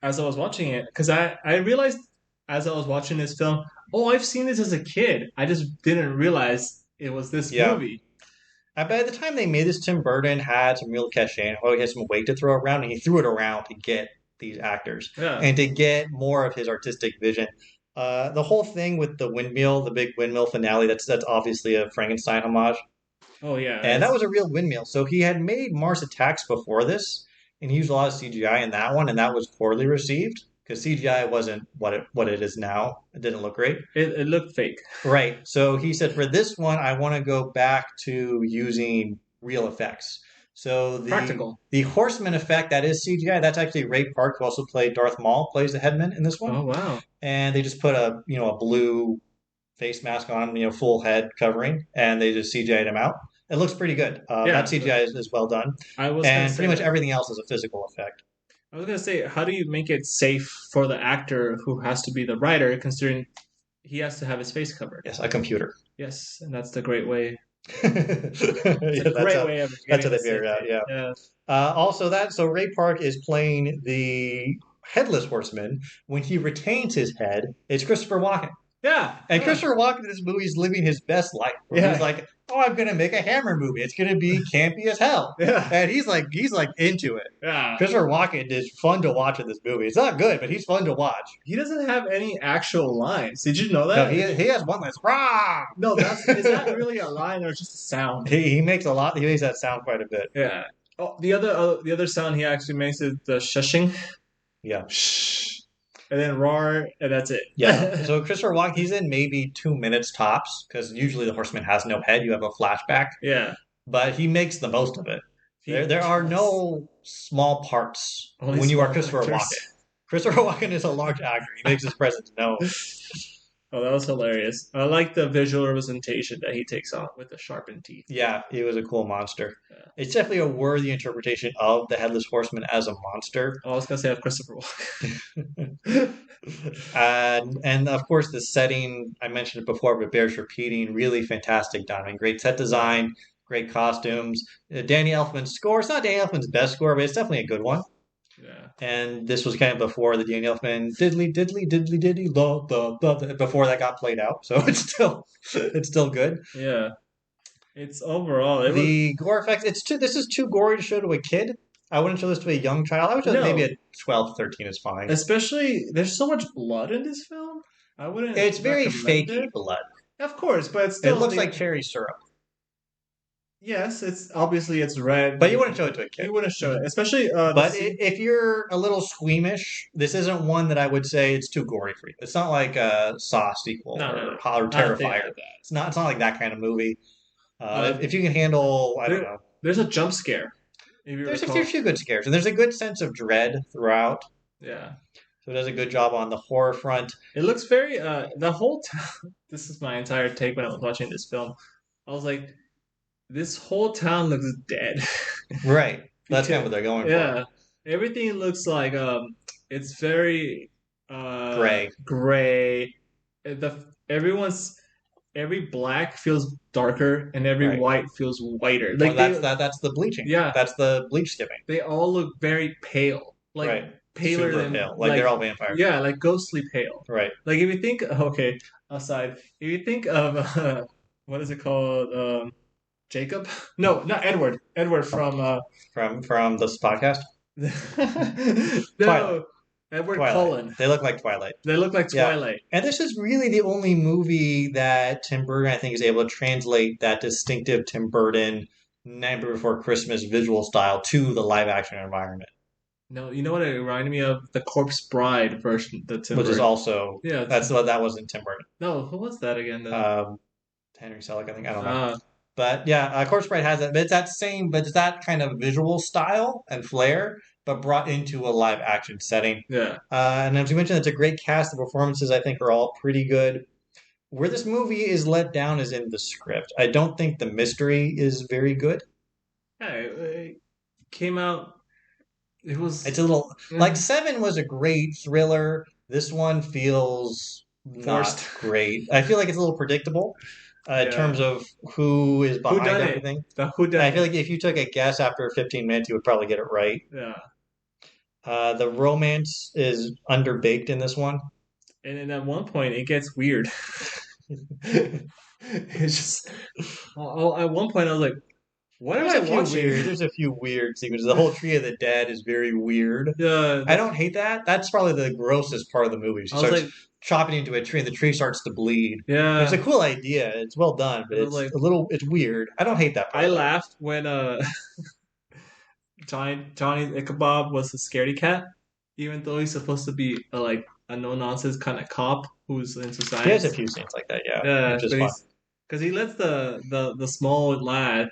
as I was watching it, because I realized as I was watching this film, I've seen this as a kid. I just didn't realize it was this movie. By the time they made this, Tim Burton had some real cachet and he had some weight to throw around, and he threw it around to get these actors and to get more of his artistic vision. The whole thing with the windmill, the big windmill finale, that's obviously a Frankenstein homage. Oh, yeah. And that was a real windmill. So he had made Mars Attacks before this, and he used a lot of CGI in that one, and that was poorly received. because CGI wasn't what it is now. It didn't look great. It looked fake. Right. So he said, for this one, I want to go back to using real effects. So Practical. the horseman effect, that is CGI. That's actually Ray Park, who also played Darth Maul, plays the headman in this one. Oh wow. And they just put a blue face mask on, full head covering, and they just CGI'd him out. It looks pretty good. That CGI is well done. And pretty much everything else is a physical effect. I was gonna say, how do you make it safe for the actor who has to be the writer, considering he has to have his face covered? Yes, a computer. Yes, and that's the great way. That's That's how they figure it out. Yeah. So Ray Park is playing the Headless Horseman. When he retains his head, it's Christopher Walken. Yeah. And Christopher Walken in this movie is living his best life. He's like, oh, I'm gonna make a Hammer movie. It's gonna be campy as hell. Yeah. And he's like into it. Yeah. Christopher Walken is fun to watch in this movie. It's not good, but he's fun to watch. He doesn't have any actual lines. Did you know that? No, he has one that's rah. No, is that really a line or just a sound? He makes that sound quite a bit. Yeah. Oh, the other sound he actually makes is the shushing. Yeah. Shh. And then roar, and that's it. Yeah. So Christopher Walken, he's in maybe 2 minutes tops, because usually the horseman has no head. You have a flashback. Yeah. But he makes the most of it. There are no small parts when you are Christopher Walken. Christopher Walken is a large actor. He makes his presence known. Oh, that was hilarious. I like the visual representation that he takes on with the sharpened teeth. Yeah, he was a cool monster. Yeah. It's definitely a worthy interpretation of the Headless Horseman as a monster. Oh, I was going to say of Christopher Walken. And of course, the setting, I mentioned it before, but bears repeating, really fantastic done. I mean, great set design, great costumes. Danny Elfman's score, it's not Danny Elfman's best score, but it's definitely a good one. Yeah. And this was kind of before the Danny Elfman diddly before that got played out. So it's still good. Yeah. It's overall gore effects. This is too gory to show to a kid. I wouldn't show this to a young child. I would show maybe a 12, 13 is fine. Especially there's so much blood in this film. I wouldn't. It's very fakey blood. Of course, but it's still, it looks like cherry syrup. Yes, it's red. But you wouldn't show it to a kid. You wouldn't show it, especially. But if you're a little squeamish, this isn't one that I would say it's too gory for you. It's not like a Saw sequel or Terrifier. It's not like that kind of movie. If you can handle, I don't know. There's a jump scare. There's a few good scares, and there's a good sense of dread throughout. Yeah. So it does a good job on the horror front. It looks very the whole time. This is my entire take when I was watching this film. I was like, this whole town looks dead. Right. That's kind of what they're going for. Yeah. Everything looks like it's very gray. Every black feels darker and every white feels whiter. Like that's the bleaching. Yeah. That's the bleach skipping. They all look very pale. Paler super than pale. Like they're all vampires. Yeah, like ghostly pale. Right. Like if you think if you think of what is it called? Jacob? No, not Edward. Edward from this podcast? No. Edward Twilight. Cullen. They look like Twilight. Yeah. And this is really the only movie that Tim Burton, I think, is able to translate that distinctive Tim Burton Nightmare Before Christmas visual style to the live action environment. No, you know what it reminded me of? The Corpse Bride version, Which is also that wasn't Tim Burton. No, who was that again? Henry Selick, I think. I don't know. But yeah, Corpse Bride has it. But it's that kind of visual style and flair, but brought into a live action setting. Yeah. And as you mentioned, it's a great cast. The performances, I think, are all pretty good. Where this movie is let down is in the script. I don't think the mystery is very good. Yeah, it came out. It's a little like Seven was a great thriller. This one feels not great. I feel like it's a little predictable. In terms of who is behind everything. I feel like if you took a guess after 15 minutes, you would probably get it right. Yeah. The romance is underbaked in this one. And then at one point, it gets weird. It's just... at one point, I was like, what am I watching? There's a few weird sequences. The whole Tree of the Dead is very weird. I don't hate that. That's probably the grossest part of the movie. She starts chopping into a tree and the tree starts to bleed. Yeah. It's a cool idea. It's well done, but it's weird. I don't hate that part. I laughed when Johnny Ichabod was a scaredy cat. even though he's supposed to be like a no nonsense kind of cop who's into He has a science. few scenes like that, yeah, Yeah, which is but fun. he's because he lets the small lad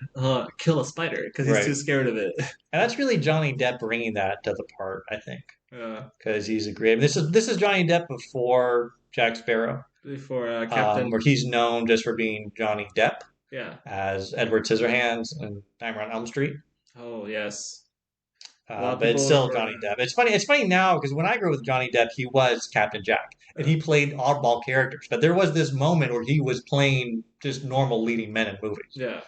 kill a spider because he's Right. too scared of it. And that's really Johnny Depp bringing that to the part, I think, Yeah, because he's a great. This is Johnny Depp before Jack Sparrow, before Captain. where he's known just for being Johnny Depp Yeah. as Edward Scissorhands in Nightmare on Elm Street. Oh yes. A lot of But it's people still remember. Johnny Depp. It's funny. It's funny now because when I grew up with Johnny Depp, he was Captain Jack, and Yeah. he played oddball characters. But there was this moment where he was playing just normal leading men in movies. Yeah.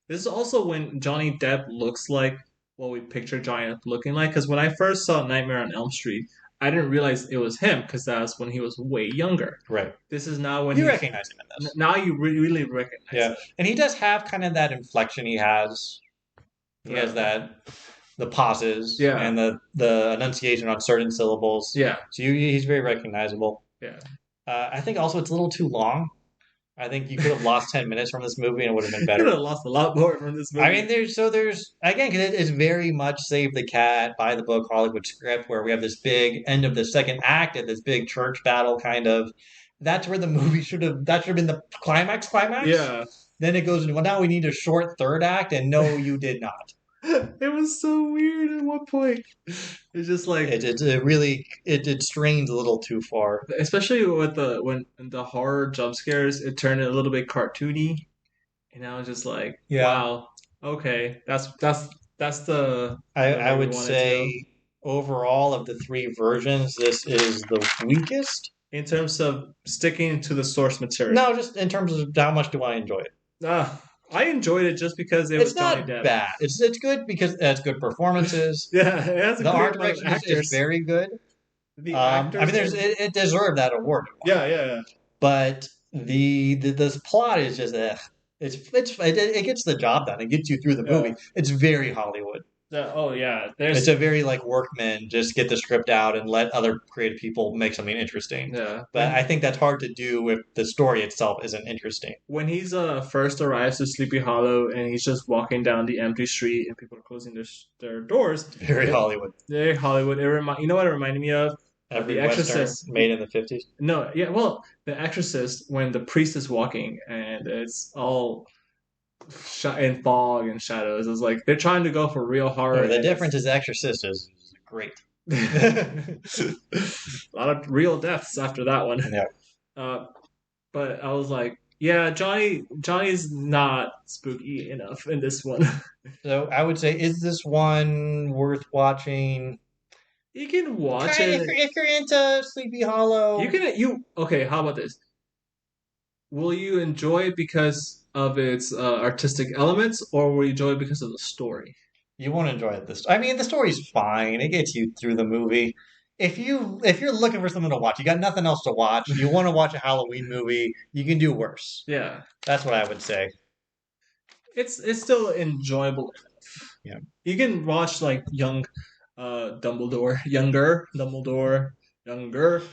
This is also when Johnny Depp looks like what we picture Johnny Depp looking like. Because when I first saw Nightmare on Elm Street, I didn't realize it was him because that's when he was way younger. Right. This is now when You recognize him in this. now you really recognize Yeah, it. and he does have kind of that inflection. He has. He has that the pauses Yeah. and the enunciation on certain syllables. Yeah. So he's very recognizable. Yeah. I think also it's a little too long. I think you could have lost 10 minutes from this movie and it would have been Could have better. lost a lot more from this movie. I mean, there's again because it's very much save the cat by the book Hollywood script where we have this big end of the second act at this big church battle kind of. That's where the movie that should have been the climax. Yeah. Then it goes into well now we need a short third act and no you did not. It was so weird at one point. It's just like It really it strains a little too far. especially with when the horror jump scares, it turned a little bit cartoony, and I was just like, Yeah. wow, okay, that's the I way I we would wanted to say overall of the three versions, this is the weakest. go. In terms of sticking to the source material. No, just in terms of how much do I enjoy it. I enjoyed it just because it It's was Johnny not Depp. bad. It's good because it has good performances. Yeah, it has a The great art amount of direction is actors. very good. The I actors. mean, it deserved that award. Yeah. But this plot is just it gets the job done. It gets you through the Yeah. movie. It's very Hollywood. Oh yeah, It's a very like workmen just get the script out and let other creative people make something interesting. yeah. But I think that's hard to do if the story itself isn't interesting. When he's first arrives to Sleepy Hollow and he's just walking down the empty street and people are closing their doors. Very Hollywood. Very Hollywood. You know what it reminded me of? Every The Western Exorcist. made in the 50s. No, yeah, well, The Exorcist when the priest is walking and it's all in fog and shadows. It's like they're trying to go for real horror. The difference is Exorcist is great. A lot of real deaths after that one. Yeah. But I was like, yeah, Johnny's not spooky enough in this one. So I would say, is this one worth watching? You can watch Kinda, it. if you're into Sleepy Hollow. Okay, how about this? Will you enjoy it because of its artistic elements, or will you enjoy it because of the story? You won't enjoy it I mean, the story's fine. It gets you through the movie. If you're looking for something to watch, you got nothing else to watch. You want to watch a Halloween movie, you can do worse. Yeah, That's what I would say. it's still enjoyable enough. Yeah. You can watch like younger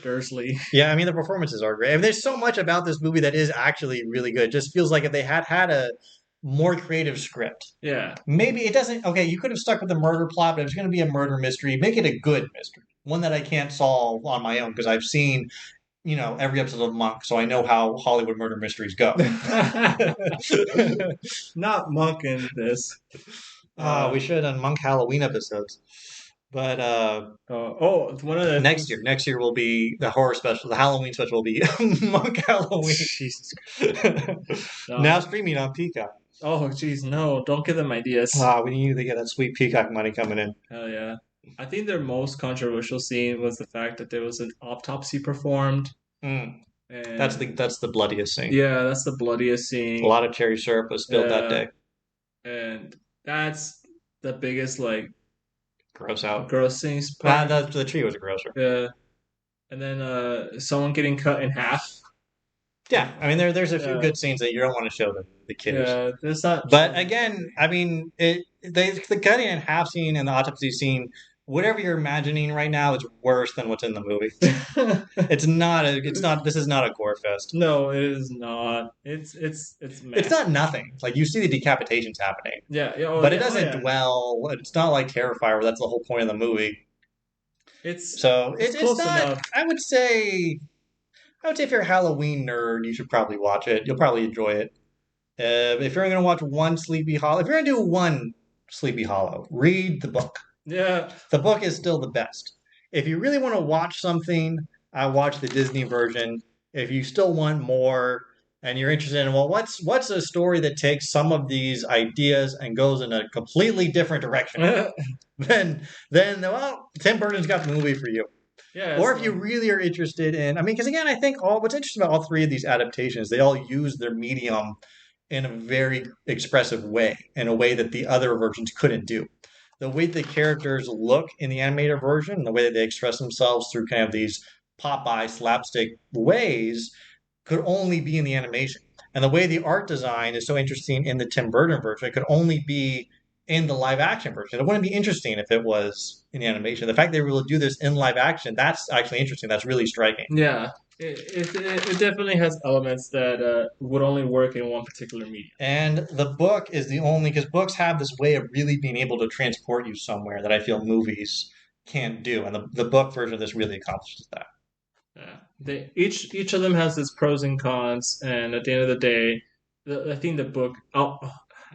Dursley. Yeah, I mean the performances are great. I mean, there's so much about this movie that is actually really good. It just feels like if they had a more creative script. Yeah. Maybe it doesn't. Okay, you could have stuck with the murder plot, but if it's going to be a murder mystery, make it a good mystery, one that I can't solve on my own because I've seen, every episode of Monk, so I know how Hollywood murder mysteries go. Not Monk in this. We should have done Monk Halloween episodes, but one of the next year will be the horror special. The Halloween special will be Monk Halloween. Jesus. Now streaming on Peacock. Oh, geez, no! Don't give them ideas. We need to get that sweet Peacock money coming in. Hell yeah! I think their most controversial scene was the fact that there was an autopsy performed. Mm. And That's the bloodiest scene. yeah, that's the bloodiest scene. A lot of cherry syrup was spilled that day. And that's the biggest Gross out. gross scene. The tree was grosser. Yeah, and then someone getting cut in half. Yeah, I mean there's a few good scenes that you don't want to show the kiddos. Yeah, there's not. But again, I mean the cutting in half scene and the autopsy scene, whatever you're imagining right now, is worse than what's in the movie. This is not a gore fest. No, it is not. It's It's not nothing. Like you see the decapitations happening. Yeah, But it doesn't dwell. It's not like Terrifier where that's the whole point of the movie. So it's it's close not. enough. I would say if you're a Halloween nerd, you should probably watch it. You'll probably enjoy it. If you're going to watch one Sleepy Hollow, if you're going to do one Sleepy Hollow, read the book. Yeah. The book is still the best. If you really want to watch something, I watch the Disney version. If you still want more and you're interested in, well, what's a story that takes some of these ideas and goes in a completely different direction, then well, Tim Burton's got the movie for you. Yeah. Or if you really are interested in, I mean, because again, I think what's interesting about all three of these adaptations, they all use their medium in a very expressive way, in a way that the other versions couldn't do. The way the characters look in the animated version, the way that they express themselves through kind of these Popeye slapstick ways, could only be in the animation. And the way the art design is so interesting in the Tim Burton version, it could only be in the live action version. It wouldn't be interesting if it was in the animation. The fact they were able to do this in live action, that's actually interesting. That's really striking. Yeah. It definitely has elements that would only work in one particular medium. And the book is the only, because books have this way of really being able to transport you somewhere that I feel movies can't do. And the book version of this really accomplishes that. Yeah. Each of them has its pros and cons, and at the end of the day, I think the book,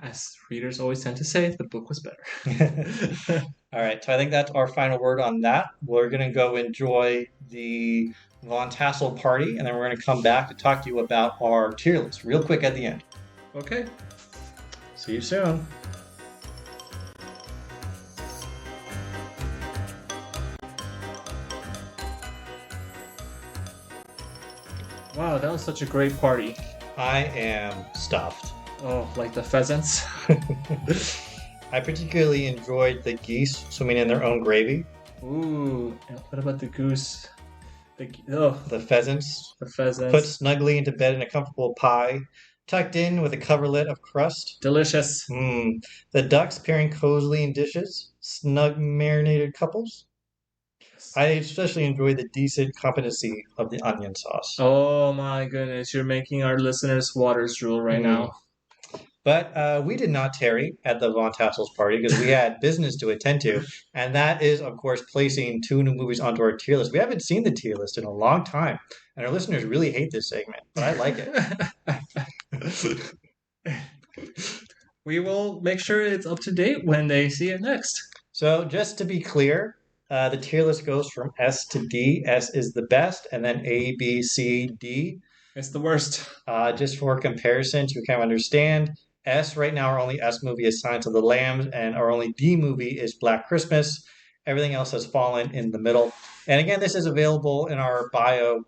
as readers always tend to say, the book was better. All right, so I think that's our final word on that. We're going to go enjoy the Von Tassel party, and then we're going to come back to talk to you about our tier list real quick at the end. Okay. See you soon. Wow, that was such a great party. I am stuffed. Oh, like the pheasants? I particularly enjoyed the geese swimming in their own gravy. Ooh, and what about the goose? The pheasants. The pheasants. Put snugly into bed in a comfortable pie, tucked in with a coverlet of crust. Delicious. The ducks pairing cozily in dishes. Snug marinated couples. I especially enjoy the decent competency of the onion sauce. Oh my goodness, you're making our listeners' waters drool right now. But we did not tarry at the Von Tassel's party because we had business to attend to. And that is, of course, placing 2 new movies onto our tier list. We haven't seen the tier list in a long time. And our listeners really hate this segment, but I like it. We will make sure it's up to date when they see it next. So just to be clear, the tier list goes from S to D. S is the best, and then A, B, C, D. It's the worst. Just for comparison, to kind of understand, S right now, our only S movie is Silence of the Lambs, and our only D movie is Black Christmas. Everything else has fallen in the middle. And again, this is available in our bio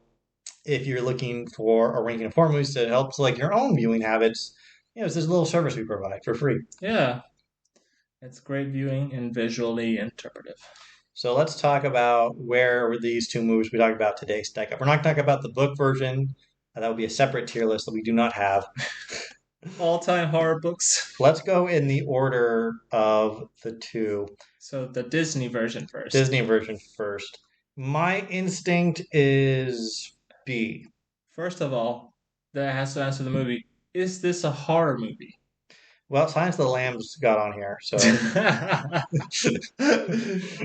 if you're looking for a ranking of horror movies to help select your own viewing habits. It's this little service we provide for free. Yeah. It's great viewing and visually interpretive. So let's talk about where these 2 movies we talked about today stack up. We're not talking about the book version. That would be a separate tier list that we do not have. All-time horror books. Let's go in the order of the 2. So the Disney version first. Disney version first. My instinct is B. First of all, that has to answer the movie. Is this a horror movie? Well, Silence of the Lambs got on here, so...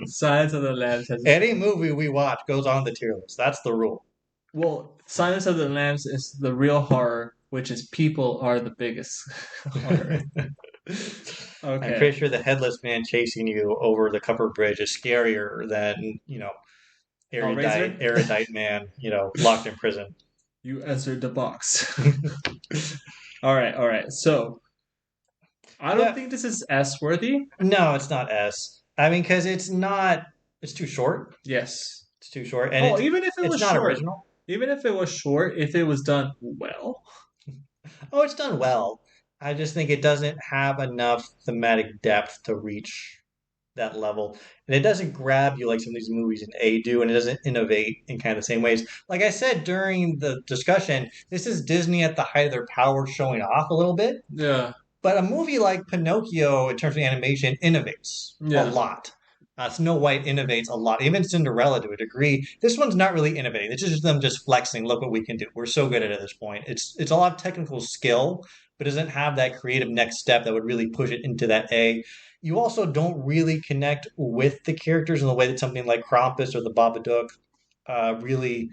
Silence of the Lambs has... Any movie we watch goes on the tier list. That's the rule. Well, Silence of the Lambs is the real horror, which is people are the biggest horror. Okay. I'm pretty sure the headless man chasing you over the covered bridge is scarier than, erudite man, locked in prison. You answered the box. All right. So, I don't think this is S-worthy. No, it's not S. I mean, because it's too short. Yes. It's too short. And even if it was not short. Original. Even if it was short, if it was done well. Oh, it's done well. I just think it doesn't have enough thematic depth to reach that level. And it doesn't grab you like some of these movies in A do, and it doesn't innovate in kind of the same ways. Like I said during the discussion, this is Disney at the height of their power showing off a little bit. Yeah. But a movie like Pinocchio, in terms of animation, innovates a lot. Snow White innovates a lot. Even Cinderella, to a degree. This one's not really innovating. It's just them just flexing. Look what we can do. We're so good at it at this point. It's a lot of technical skill, but doesn't have that creative next step that would really push it into that A. You also don't really connect with the characters in the way that something like Krampus or the Babadook really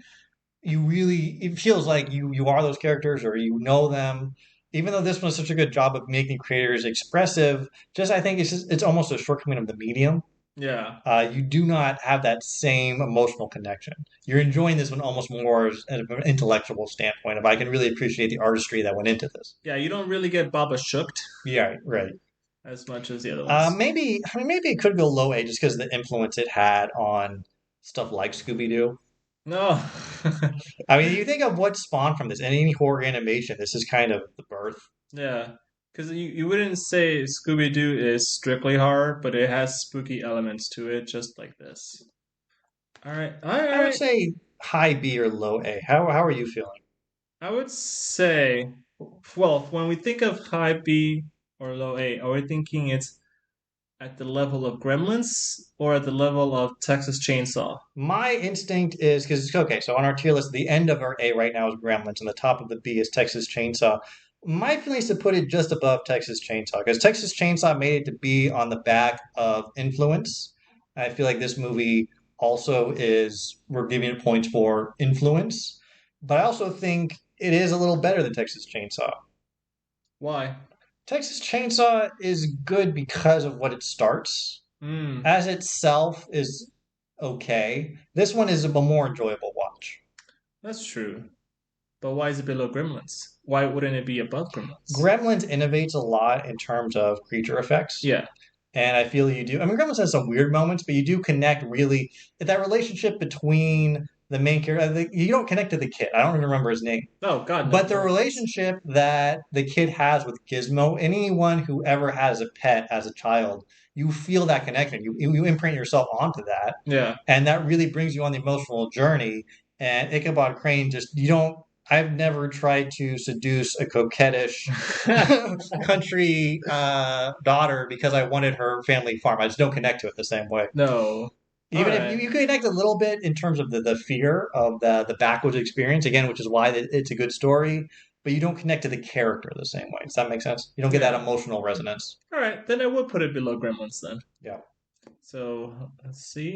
it feels like you are those characters or you know them. Even though this one does such a good job of making creators expressive, just I think it's almost a shortcoming of the medium. Yeah. You do not have that same emotional connection. You're enjoying this one almost more as an intellectual standpoint. If I can really appreciate the artistry that went into this. Yeah, you don't really get Baba shooked Yeah, right. as much as the other ones. Maybe it could go low A just because of the influence it had on stuff like Scooby Doo. No. I mean, you think of what spawned from this, and any horror animation, this is kind of the birth. Yeah. Because you wouldn't say Scooby Doo is strictly horror, but it has spooky elements to it, just like this. All right. All I would right. say high B or low A. How are you feeling? I would say, well, when we think of high B or low A, are we thinking it's at the level of Gremlins or at the level of Texas Chainsaw? My instinct is because okay, so on our tier list, the end of our A right now is Gremlins, and the top of the B is Texas Chainsaw. My feeling is to put it just above Texas Chainsaw because Texas Chainsaw made it to be on the back of influence. I feel like this movie also is we're giving it points for influence, but I also think it is a little better than Texas Chainsaw. Why? Texas Chainsaw is good because of what it starts. Hmm, As itself is okay. This one is a more enjoyable watch. that's true. But why is it below Gremlins? Why wouldn't it be above Gremlins? Gremlins innovates a lot in terms of creature effects. Yeah. And I feel you do. I mean, Gremlins has some weird moments, but you do connect really that relationship between the main character. You don't connect to the kid. I don't even remember his name. Oh God, no. But the relationship that the kid has with Gizmo, anyone who ever has a pet as a child, you feel that connection. You imprint yourself onto that, Yeah. and that really brings you on the emotional journey. And Ichabod Crane just you don't. I've never tried to seduce a coquettish country daughter because I wanted her family farm. I just don't connect to it the same way. No. All Even if right. you connect a little bit in terms of the fear of the backwoods experience, again, which is why it's a good story, but you don't connect to the character the same way. Does that make sense? You don't get that Yeah. emotional resonance. All right. Then I would put it below Gremlins then. Yeah. So let's see.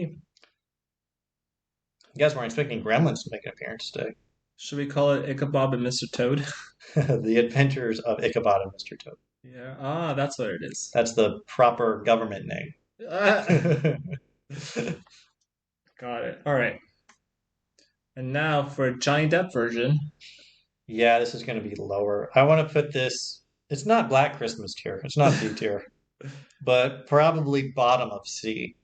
You guys weren't expecting Gremlins to make an appearance today. Should we call it Ichabod and Mr. Toad? The Adventures of Ichabod and Mr. Toad. Yeah. Ah, that's what it is. That's the proper government name. Ah, got it. All right. And now for a Johnny Depp version. Yeah, this is going to be lower. I want to put this. It's not Black Christmas tier. It's not B tier, but probably bottom of C.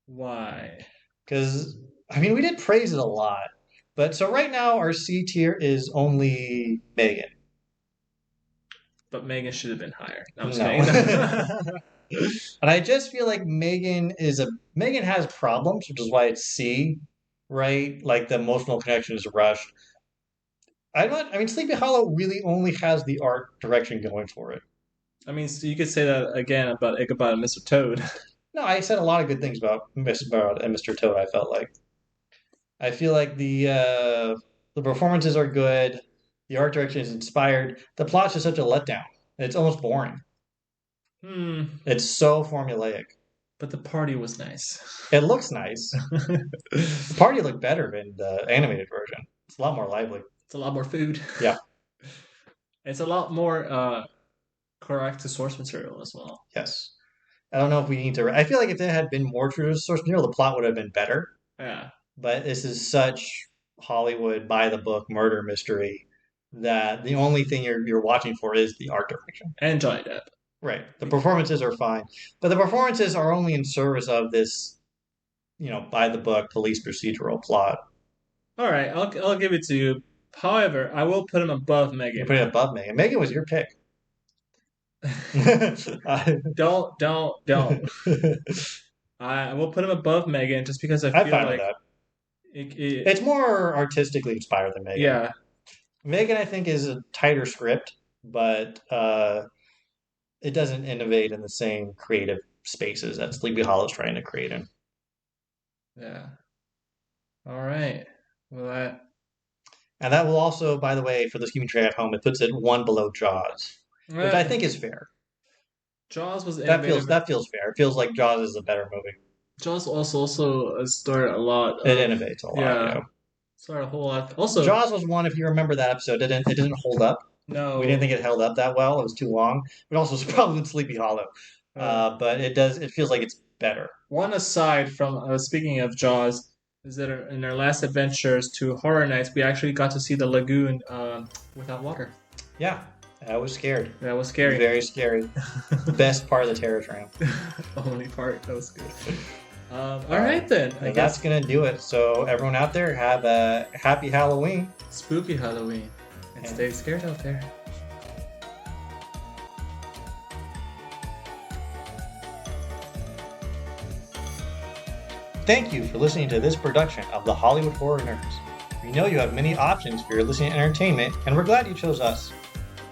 Why? Because I mean, we did praise it a lot, but so right now our C tier is only Megan. But Megan should have been higher. No, I'm just No, kidding. and I just feel like Megan has problems, which is why it's C, right? Like the emotional connection is rushed. I mean, Sleepy Hollow really only has the art direction going for it. I mean, so you could say that again about Ichabod and Mr. Toad. No, I said a lot of good things about Mr. Toad. I felt like I feel like the performances are good, the art direction is inspired. The plot's just such a letdown. It's almost boring. Hmm. It's so formulaic. But the party was nice. It looks nice. The party looked better in the animated version. It's a lot more lively. It's a lot more food. Yeah. It's a lot more correct to source material as well. Yes. I don't know if we need to. I feel like if there had been more true to source material, the plot would have been better. Yeah. But this is such Hollywood by the book murder mystery that the only thing you're watching for is the art direction. And Johnny Depp. Right. The performances are fine, but the performances are only in service of this, by the book police procedural plot. All right, I'll give it to you. However, I will put him above You Megan. put it above Megan. Megan was your pick. Don't. I will put him above Megan just because I I'm feel fine with like that. it It's more artistically inspired than Megan. yeah. Megan, I think, is a tighter script, but it doesn't innovate in the same creative spaces that Sleepy Hollow's trying to create in. Yeah. All right. Well, And that will also, by the way, for the scheming tray at home, it puts it one below Jaws. which I think is fair. Jaws was That innovative. feels fair. It feels like Jaws is a better movie. Jaws also started a lot. It innovates a lot. Started a whole lot. Also, Jaws was one. If you remember that episode, it didn't hold up. No, We didn't think it held up that well. It was too long. But also, it's probably with Sleepy Hollow. But it does. It feels like it's better. One aside from speaking of Jaws is that in our last adventures to Horror Nights, we actually got to see the lagoon without water. Yeah, I was scared. That was scary. Very scary. Best part of the terror trail. Only part. That was good. All right then. I guess that's gonna do it. So everyone out there, have a happy Halloween. Spooky Halloween, and stay scared out there. Thank you for listening to this production of the Hollywood Horror Nerds. We know you have many options for your listening entertainment, and we're glad you chose us.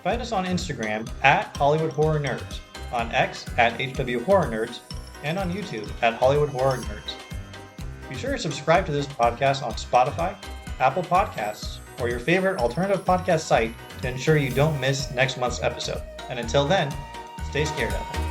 Find us on Instagram at Hollywood Horror Nerds, on X at HW Horror Nerds, and on YouTube at Hollywood Horror Nerds. Be sure to subscribe to this podcast on Spotify, Apple Podcasts, or your favorite alternative podcast site to ensure you don't miss next month's episode. And until then, stay scared out there.